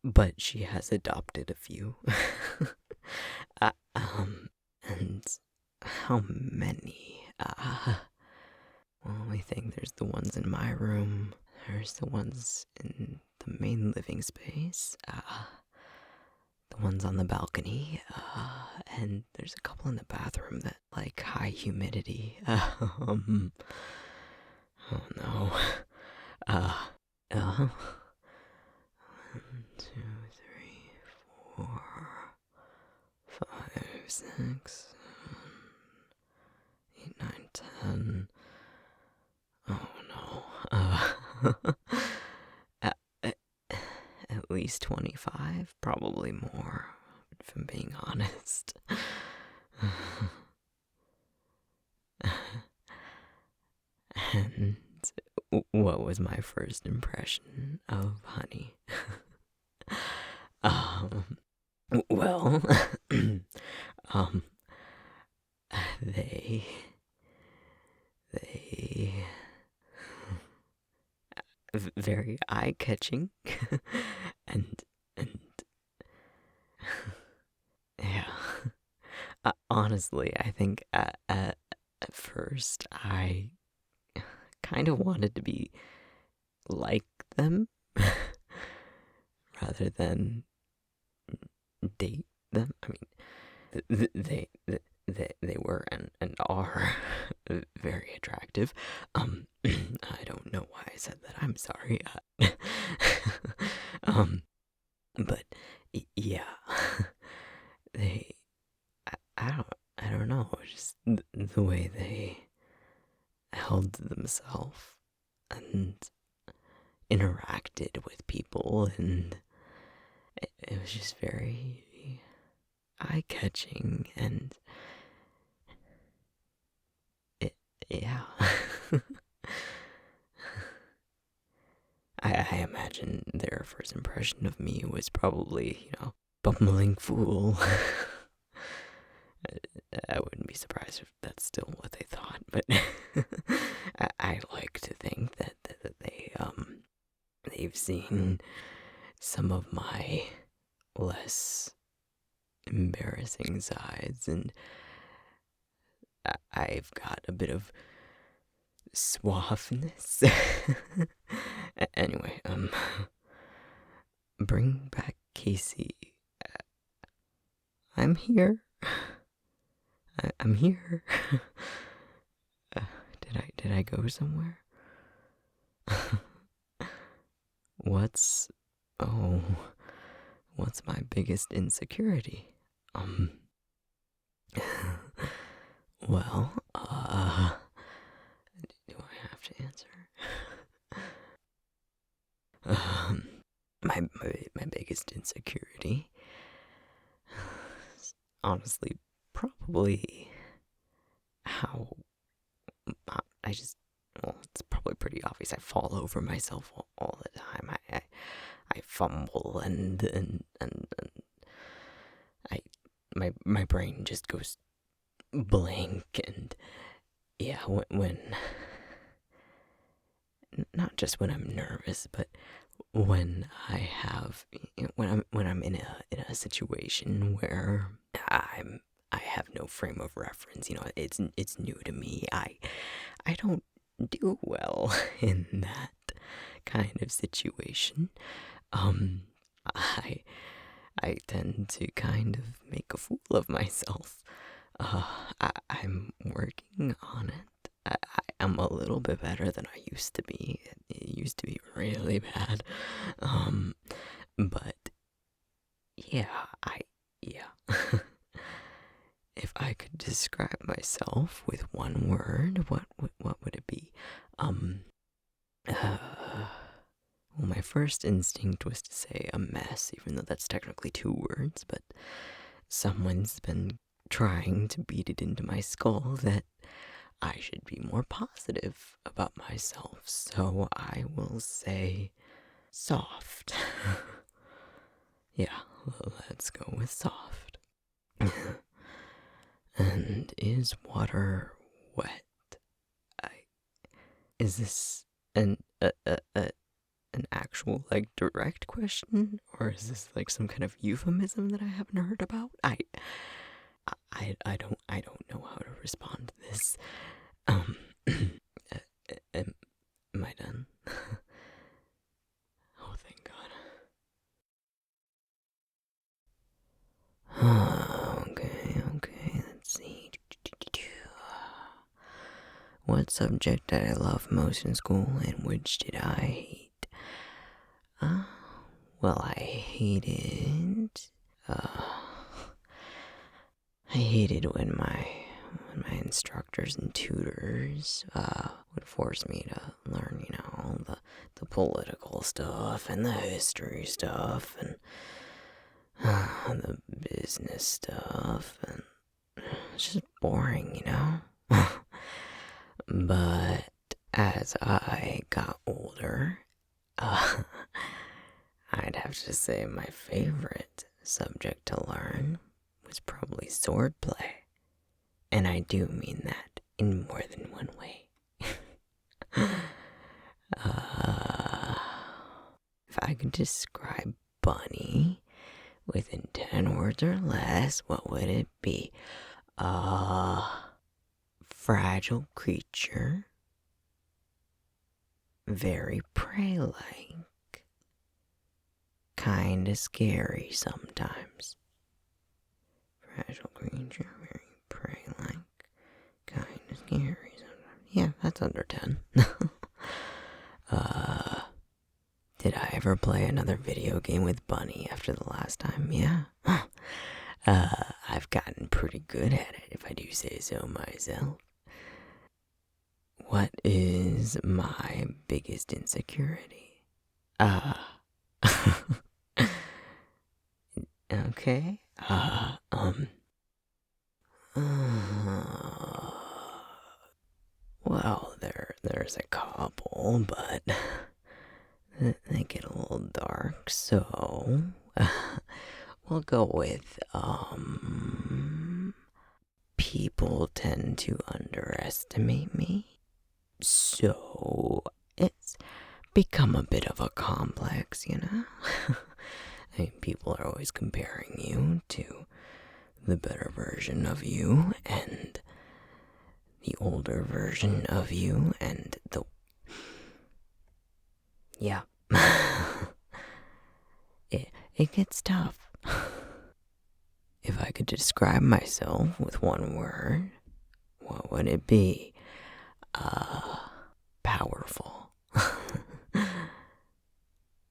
but she has adopted a few. And how many? Well, I think there's the ones in my room. There's the ones in the main living space. The ones on the balcony. And there's a couple in the bathroom that like high humidity. Oh no. 1, 2, 3, 4, 5, 6, 7, 8, 9, 10. Oh no. At least 25, probably more, if I'm being honest. And what was my first impression of honey? Well, they very eye-catching, and yeah. Honestly, I think at first I kind of wanted to be like them rather than date them. I mean, They were and are very attractive. I don't know why I said that. I'm sorry. But yeah, they. I don't know. Just the way they held themselves and interacted with people, and it was just very eye-catching, and yeah. I imagine their first impression of me was probably, bumbling fool. I wouldn't be surprised if that's still what they thought, but I like to think that they've seen some of my less embarrassing sides, and I've got a bit of suaveness. Anyway, bring back Casey. I'm here. I'm here. Did I go somewhere? What's my biggest insecurity? Well, do I have to answer? My biggest insecurity, honestly, probably how it's probably pretty obvious. I fall over myself all the time. I fumble and my brain just goes blank, and yeah, when not just when I'm nervous, but when I'm in a situation where I have no frame of reference. It's new to me. I don't do well in that kind of situation. I tend to kind of make a fool of myself. I'm working on it. I'm a little bit better than I used to be. It used to be really bad. But yeah. If I could describe myself with one word, what would it be? Well, my first instinct was to say a mess, even though that's technically 2 words, but someone's been trying to beat it into my skull that I should be more positive about myself, so I will say soft. Yeah, let's go with soft. And is water wet? Is this an actual, direct question, or is this some kind of euphemism that I haven't heard about? I don't know how to respond to this. Am I done? Oh, thank God. Okay, let's see. What subject did I love most in school, and which did I hate? Well, I hated when my instructors and tutors would force me to learn, all the political stuff and the history stuff and the business stuff, and it's just boring, But as I got older, I'd have to say my favorite subject to learn was probably swordplay. And I do mean that in more than one way. If I could describe Bunny within 10 words or less, what would it be? Fragile creature, very prey-like, kinda scary sometimes. special creature, very prey-like, kind of scary sometimes. Yeah, that's under 10. Did I ever play another video game with Bunny after the last time? Yeah. I've gotten pretty good at it, if I do say so myself. What is my biggest insecurity? Okay. Well, there's a couple, but they get a little dark, so we'll go with, people tend to underestimate me, so it's become a bit of a complex, you know? I mean, people are always comparing you to the better version of you, and the older version of you, and the... Yeah. It gets tough. If I could describe myself with one word, what would it be? Powerful.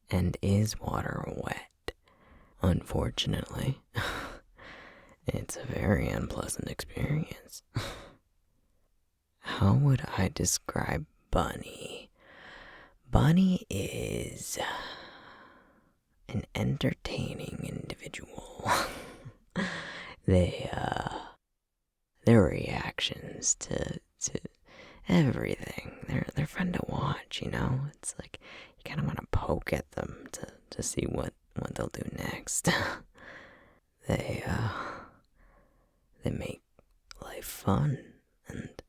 And is water wet? Unfortunately. It's a very unpleasant experience. How would I describe Bunny? Bunny is an entertaining individual. Their reactions to everything, they're fun to watch, you know? It's like you kind of want to poke at them to see what they'll do next. They make life fun and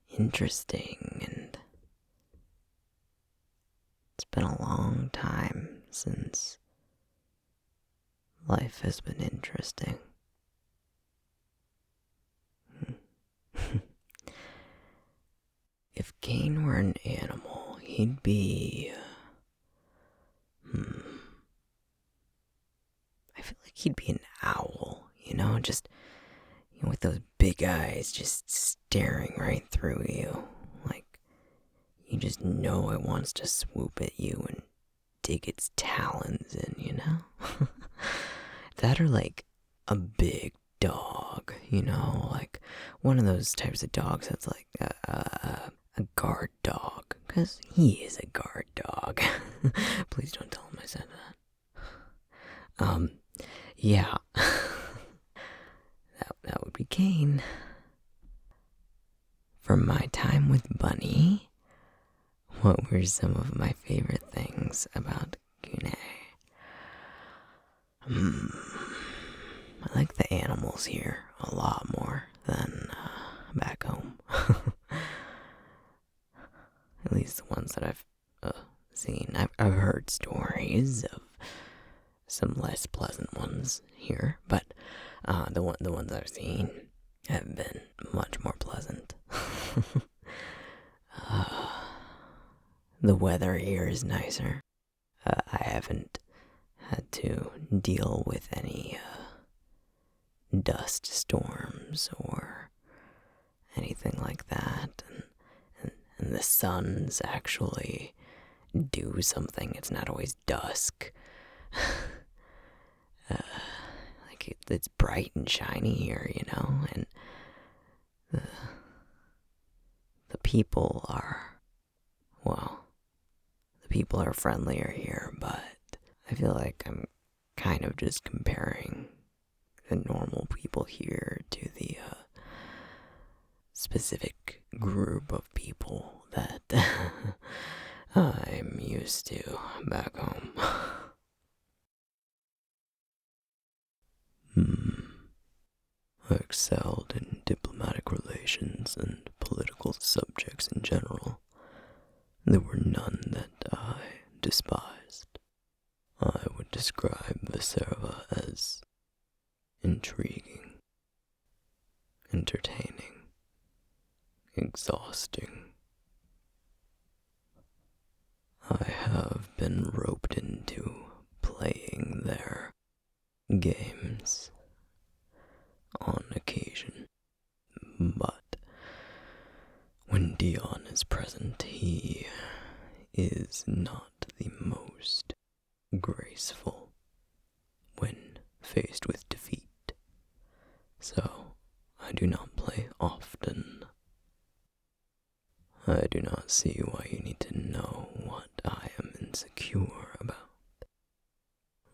interesting, and it's been a long time since life has been interesting. If Kane were an animal, he'd be... I feel like he'd be an owl, you know? Just, you know, with those big eyes just staring right through you. Like, you just know it wants to swoop at you and dig its talons in, you know? That or like a big dog, you know? Like one of those types of dogs that's like a guard dog. Because he is a guard dog. Please don't tell him I said that. Yeah. That would be Kane. From my time with Bunny, what were some of my favorite things about Kune? I like the animals here a lot more than back home. At least the ones that I've seen. I've heard stories of some less pleasant ones here, but the ones I've seen have been much more pleasant. The weather here is nicer. I haven't had to deal with any dust storms or anything like that, and the suns actually do something. It's not always dusk. Like it's bright and shiny here, you know, and the people are, well, the people are friendlier here, but I feel like I'm kind of just comparing the normal people here to the specific group of people that I'm used to back home. I excelled in diplomatic relations and political subjects in general. There were none that I despised. I would describe Viserva as intriguing, entertaining, exhausting. I have been roped into playing their games. that he is not the most graceful when faced with defeat, so I do not play often. I do not see why you need to know what I am insecure about.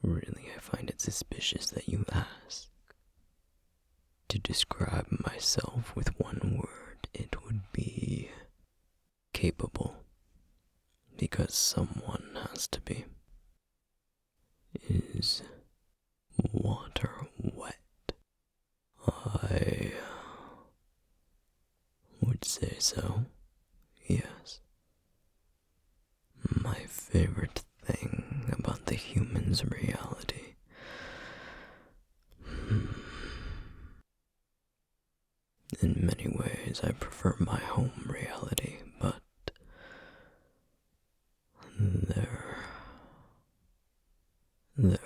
Really, I find it suspicious that you ask. To describe myself with one word, it would be capable, because someone has to be. Is water wet? I would say so, yes. My favorite thing about the human's reality. In many ways, I prefer my home reality, but there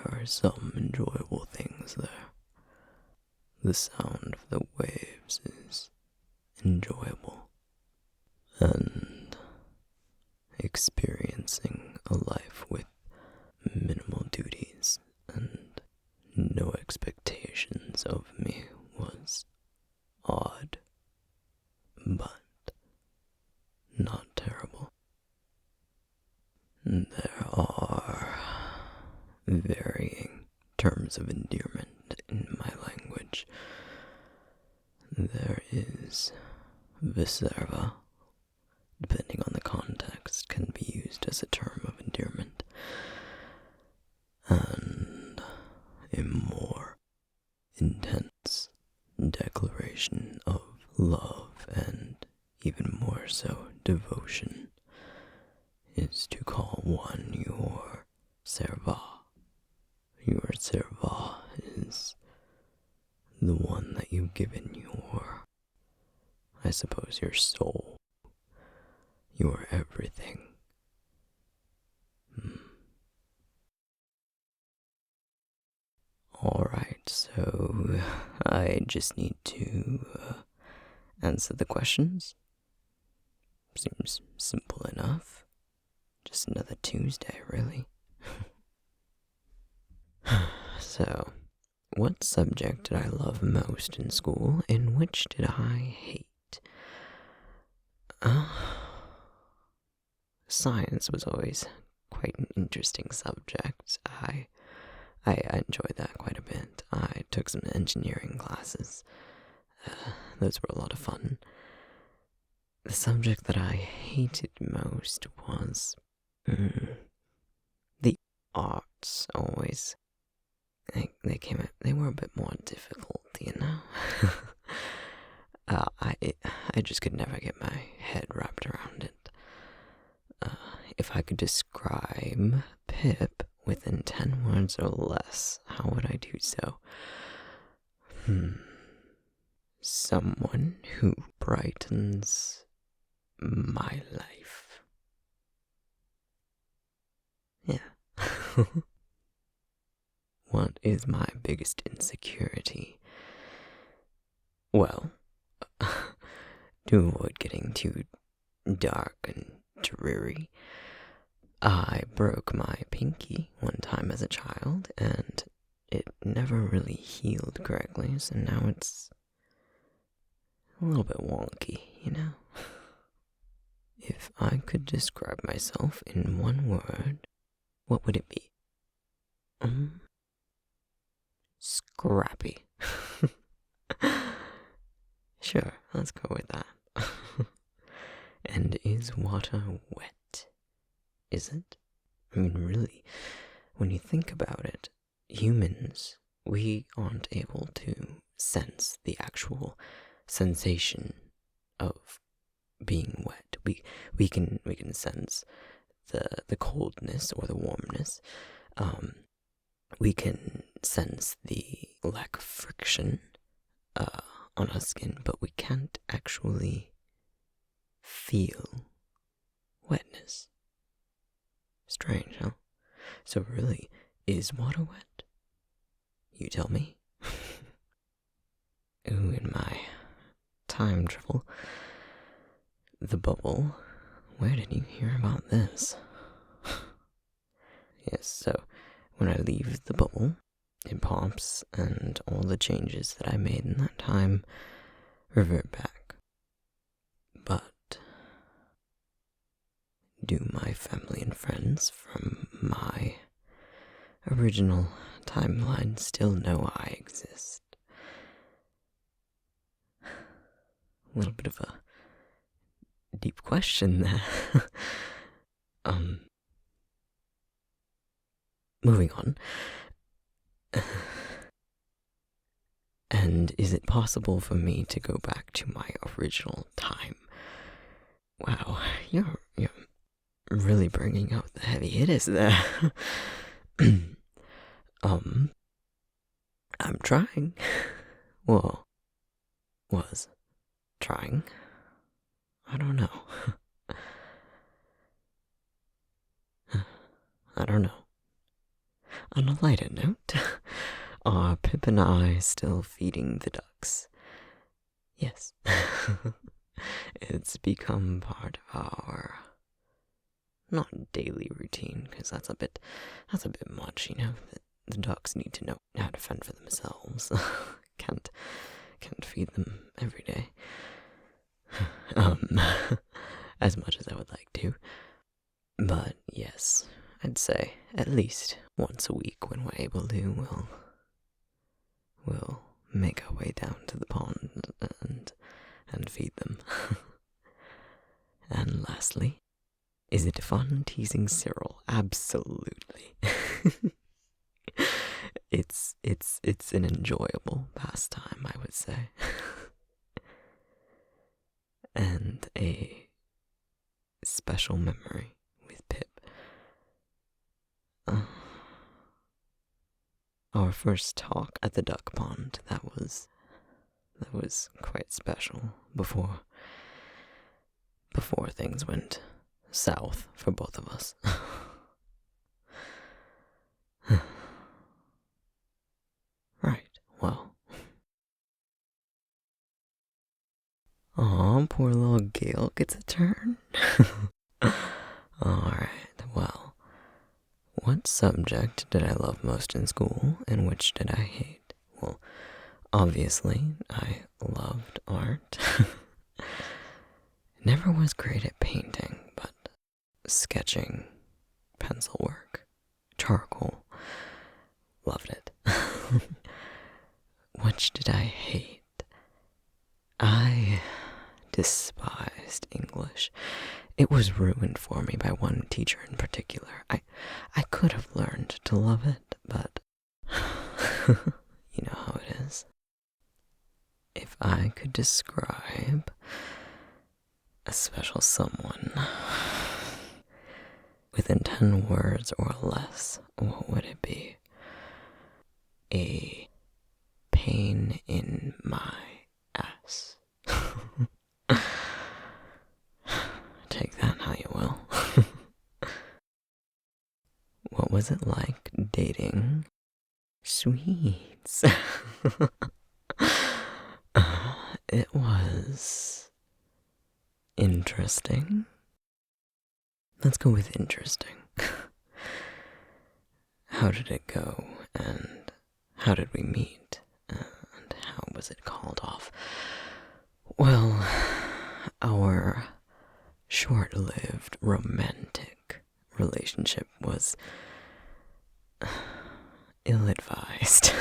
are some enjoyable things there. The sound of the waves is enjoyable, and experiencing a life with minimal duties and no expectations of me was odd, but not terrible. There are varying terms of endearment in my language. There is viserva, depending on the context, can be used as a term of endearment, and a more intense declaration of love, and even more so devotion, is to call one your serva. Your serva is the one that you've given your, I suppose, your soul, your everything. Alright, so I just need to answer the questions. Seems simple enough. Just another Tuesday, really. So, what subject did I love most in school, and which did I hate? Science was always quite an interesting subject. I enjoyed that quite a bit. I took some engineering classes. Those were a lot of fun. The subject that I hated most was the arts. Always, they were a bit more difficult, you know. I just could never get my head wrapped around it. If I could describe Pip within 10 words or less, how would I do so? Someone who brightens my life. Yeah. What is my biggest insecurity? Well, to avoid getting too dark and dreary, I broke my pinky one time as a child, and it never really healed correctly, so now it's a little bit wonky, you know? If I could describe myself in one word, what would it be? Scrappy. Sure, let's go with that. And is water wet? Is it? I mean, really, when you think about it, humans, we aren't able to sense the actual sensation of being wet. We can us the coldness or the warmness. We can sense the lack of friction on our skin, but we can't actually feel wetness. Strange, huh? So really, is water wet? You tell me. Ooh, in my time travel, the bubble Where did you hear about this? Yes, so when I leave the bubble, it pops, and all the changes that I made in that time revert back. But do my family and friends from my original timeline still know I exist? A little bit of a deep question there. Moving on. And is it possible for me to go back to my original time? Wow, you're really bringing out the heavy hitters there. I'm trying. Well, was trying. I don't know. I don't know. On a lighter note, are Pip and I still feeding the ducks? Yes. It's become part of our, not daily routine, because that's a bit much, you know. The ducks need to know how to fend for themselves. Can't feed them every day. As much as I would like to. But yes, I'd say at least once a week when we're able to, we'll make our way down to the pond and feed them. And lastly, is it fun teasing Cyril? Absolutely. It's an enjoyable pastime, I would say. And a special memory with Pip. Our first talk at the duck pond, that was quite special before things went south for both of us. Right, well. Aw, poor little Gael gets a turn. Alright, well. What subject did I love most in school, and which did I hate? Well, obviously, I loved art. Never was great at painting, but sketching, pencil work, charcoal, loved it. Which did I hate? I despised English. It was ruined for me by one teacher in particular. I could have learned to love it, but you know how it is. If I could describe a special someone within 10 words or less, what would it be? A pain in my ass. Take that how you will. What was it like dating sweets? It was interesting. Let's go with interesting. How did it go, and how did we meet, and how was it called off? Well, our short-lived romantic relationship was ill-advised.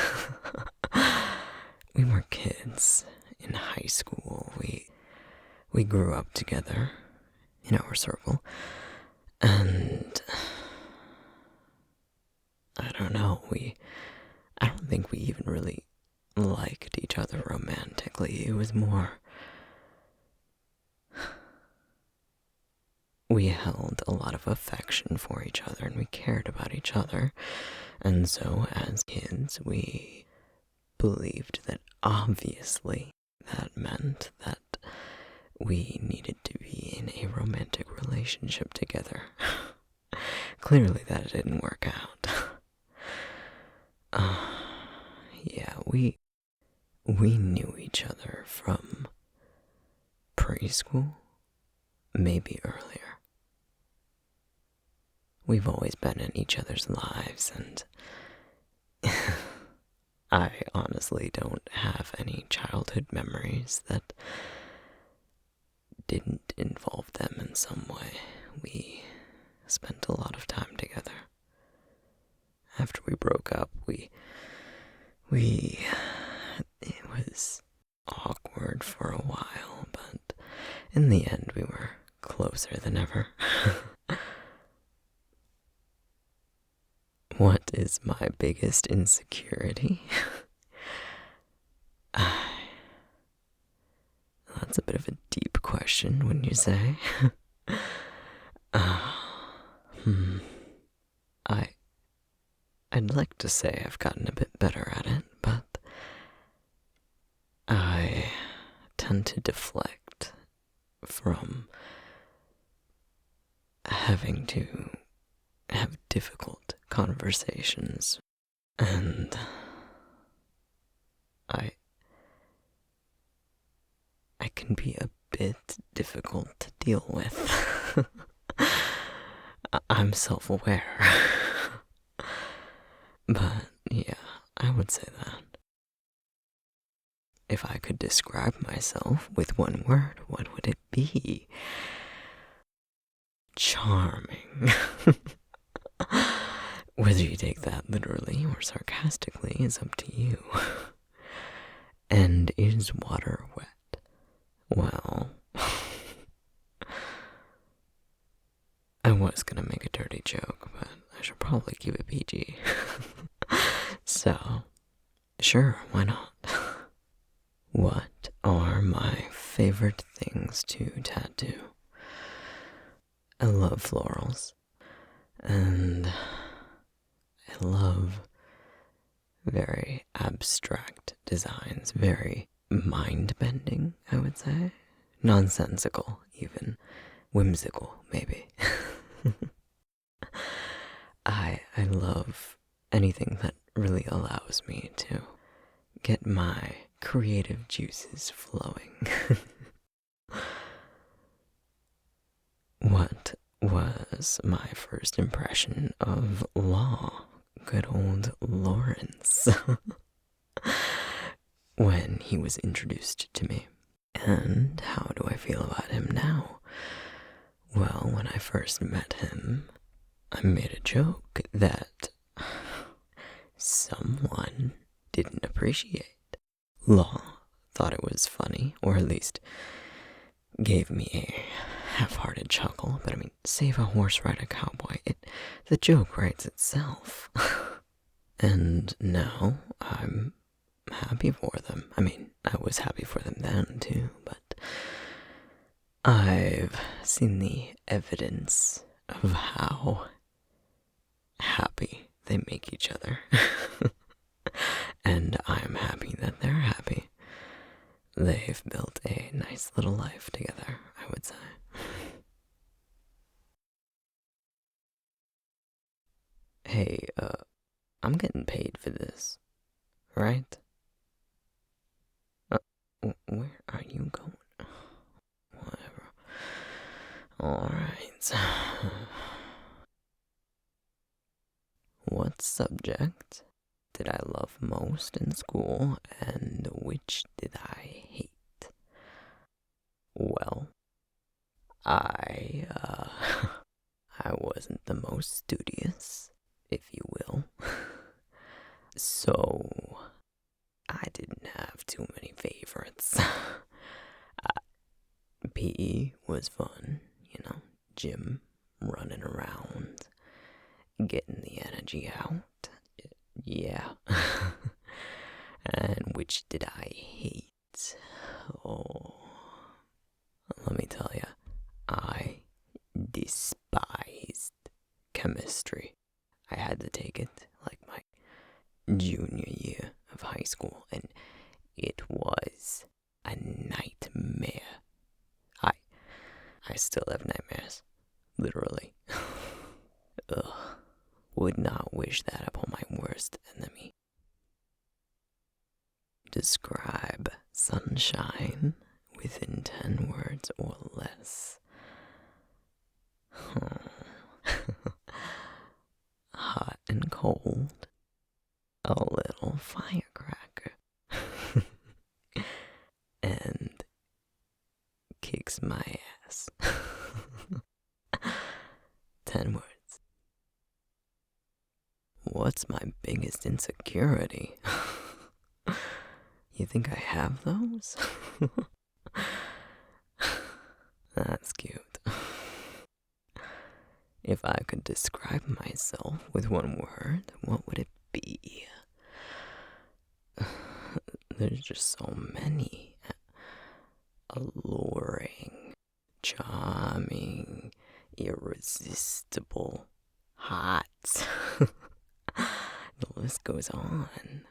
We were kids in high school. We grew up together in our circle, and I don't know, I don't think we even really liked each other romantically. It was more, we held a lot of affection for each other, and we cared about each other, and so as kids we believed that obviously that meant that we needed to be in a romantic relationship together. Clearly that didn't work out. Yeah, we knew each other from preschool, maybe earlier. we've always been in each other's lives, and I honestly don't have any childhood memories that didn't involve them in some way. We spent a lot of time together. After we broke up, it was awkward for a while, but in the end we were closer than ever. What is my biggest insecurity? That's a bit of a deep question, wouldn't you say? I'd like to say I've gotten a bit better at it, but I tend to deflect from having to have difficult conversations, and I can be a bit difficult to deal with. I'm self-aware. But yeah, I would say that. If I could describe myself with one word, what would it be? Charming. Whether you take that literally or sarcastically is up to you. And is water wet? Well, I was gonna make a dirty joke, but I should probably keep it PG. So, sure, why not? What are my favorite things to tattoo? I love florals, and I love very abstract designs, very mind-bending, I would say. Nonsensical, even. Whimsical, maybe. I love anything that really allows me to get my creative juices flowing. What was my first impression of law? Good old Lawrence. When he was introduced to me. And how do I feel about him now? Well, when I first met him, I made a joke that someone didn't appreciate. Law thought it was funny, or at least gave me a half-hearted chuckle, but I mean, save a horse, ride a cowboy. The joke writes itself. And now I'm happy for them. I mean, I was happy for them then too, but I've seen the evidence of how happy they make each other. And I'm happy that they're happy. They've built a nice little life together, I would say. Hey, I'm getting paid for this, right? Where are you going? Whatever. Alright. What subject did I love most in school, and which did I hate? Well, I wasn't the most studious, if you will. So, I didn't have too many favorites. PE was fun, gym, running around, getting the energy out. Yeah. And which did I hate? Oh, let me tell you, I despised chemistry. I had to take it like my junior year of high school, and it was a nightmare. I still have nightmares, literally. Ugh, would not wish that upon my worst enemy. Describe sunshine within 10 words or less. and cold, a little firecracker, and kicks my ass. 10 words. What's my biggest insecurity? You think I have those? That's cute. If I could describe myself with one word, what would it be? There's just so many. Alluring, charming, irresistible, hot. The list goes on.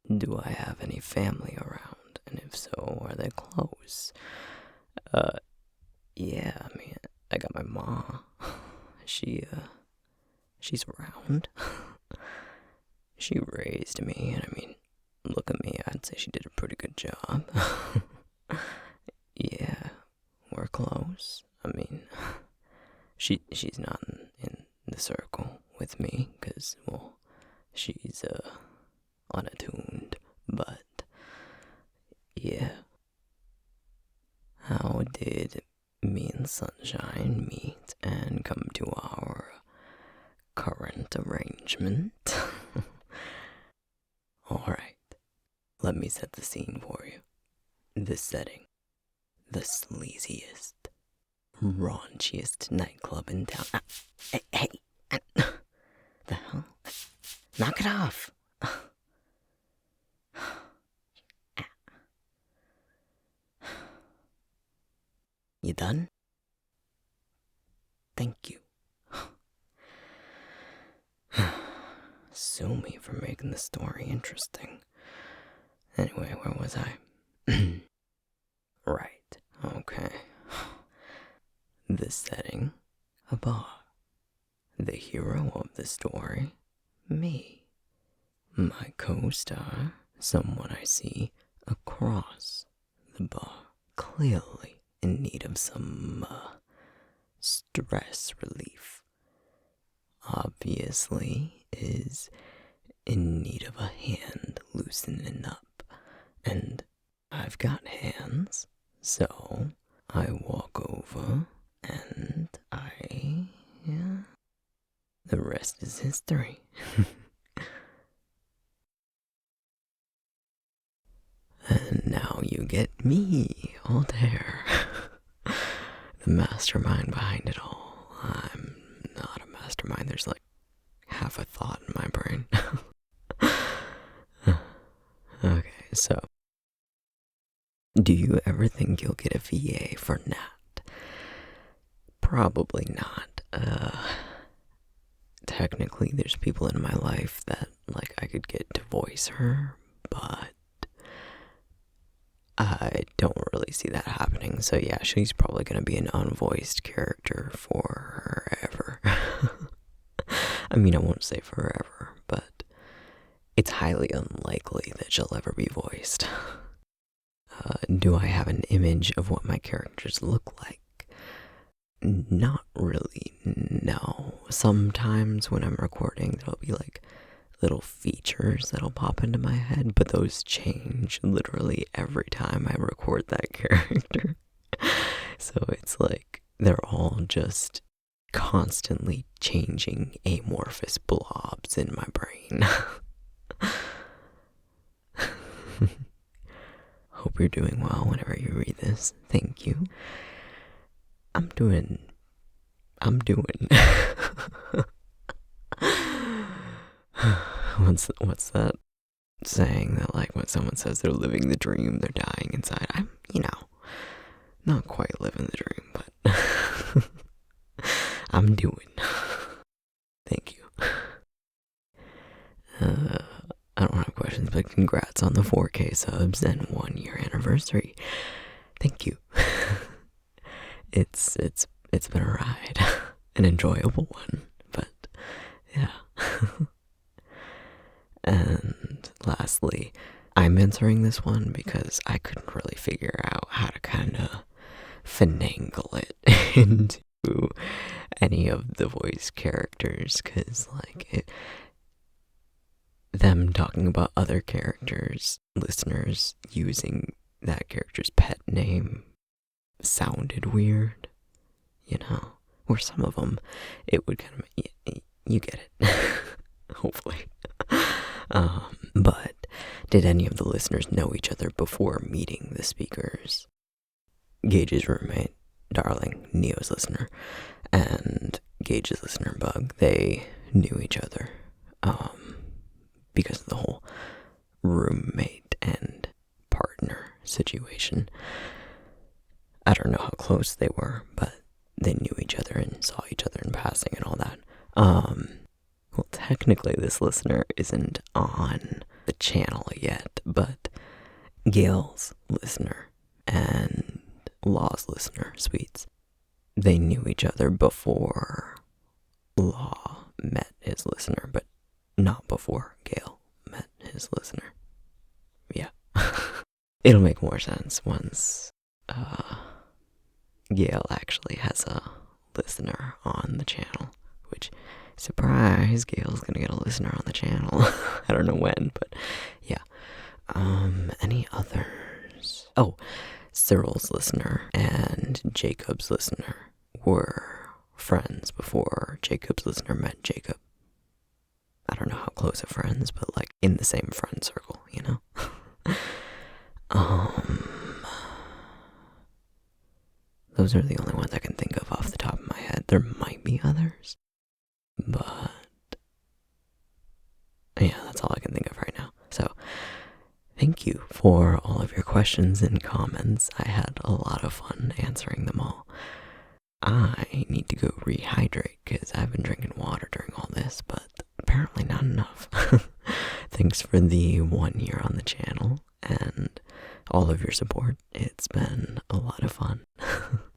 Do I have any family around? And if so, are they close? Yeah, I mean, I got my ma. She's around. She raised me, and I mean, look at me, I'd say she did a pretty good job. Yeah, we're close. I mean, she's not in the circle with me, because, well, she's, unattuned, but, yeah. How did me and Sunshine meet and come to our current arrangement? Alright, let me set the scene for you. The setting. The sleaziest, raunchiest nightclub in town. Hey, the hell? Knock it off! You done? Thank you. Sue me for making the story interesting. Anyway, where was I? Right, okay. The setting, a bar. The hero of the story, me. My co-star, someone I see across the bar, clearly in need of some, stress relief. Obviously is in need of a hand loosening up, and I've got hands, so I walk over and the rest is history. And now you get me all there. The mastermind behind it all. I'm not a mastermind. There's like half a thought in my brain. Okay, so do you ever think you'll get a VA for Nat? Probably not. Technically there's people in my life that like I could get to voice her, but I don't really see that happening. So yeah, she's probably going to be an unvoiced character forever. I mean, I won't say forever, but it's highly unlikely that she'll ever be voiced. Do I have an image of what my characters look like? Not really, no. Sometimes when I'm recording, there'll be like little features that'll pop into my head, but those change literally every time I record that character. So it's like they're all just constantly changing amorphous blobs in my brain. Hope you're doing well whenever you read this. Thank you. I'm doing What's that saying that like when someone says they're living the dream, they're dying inside? I'm, not quite living the dream, but I'm doing. Thank you. I don't have questions, but congrats on the 4K subs and 1-year anniversary. Thank you. It's been a ride, an enjoyable one, but yeah. And lastly, I'm answering this one because I couldn't really figure out how to kind of finagle it into to any of the voice characters, because, like, them talking about other characters, listeners using that character's pet name sounded weird, you know? Or some of them, it would kind of, you get it, hopefully. But did any of the listeners know each other before meeting the speakers? Gage's roommate, Darling, Neo's listener, and Gage's listener, Bug, they knew each other, because of the whole roommate and partner situation. I don't know how close they were, but they knew each other and saw each other in passing and all that. Well, technically this listener isn't on the channel yet, but Gail's listener and Law's listener, Sweets, they knew each other before Law met his listener, but not before Gael met his listener. Yeah. It'll make more sense once Gael actually has a listener on the channel, which, surprise, Gael's gonna get a listener on the channel. I don't know when, but yeah. Any others? Oh, Cyril's listener and Jacob's listener were friends before Jacob's listener met Jacob. I don't know how close of friends, but like in the same friend circle, you know? Those are the only ones I can think of off the top of my head. There might be others, but yeah, that's all I can think of right now. So, thank you for all of your questions and comments. I had a lot of fun answering them all. I need to go rehydrate because I've been drinking water during all this, but apparently not enough. Thanks for the 1 year on the channel and all of your support. It's been a lot of fun.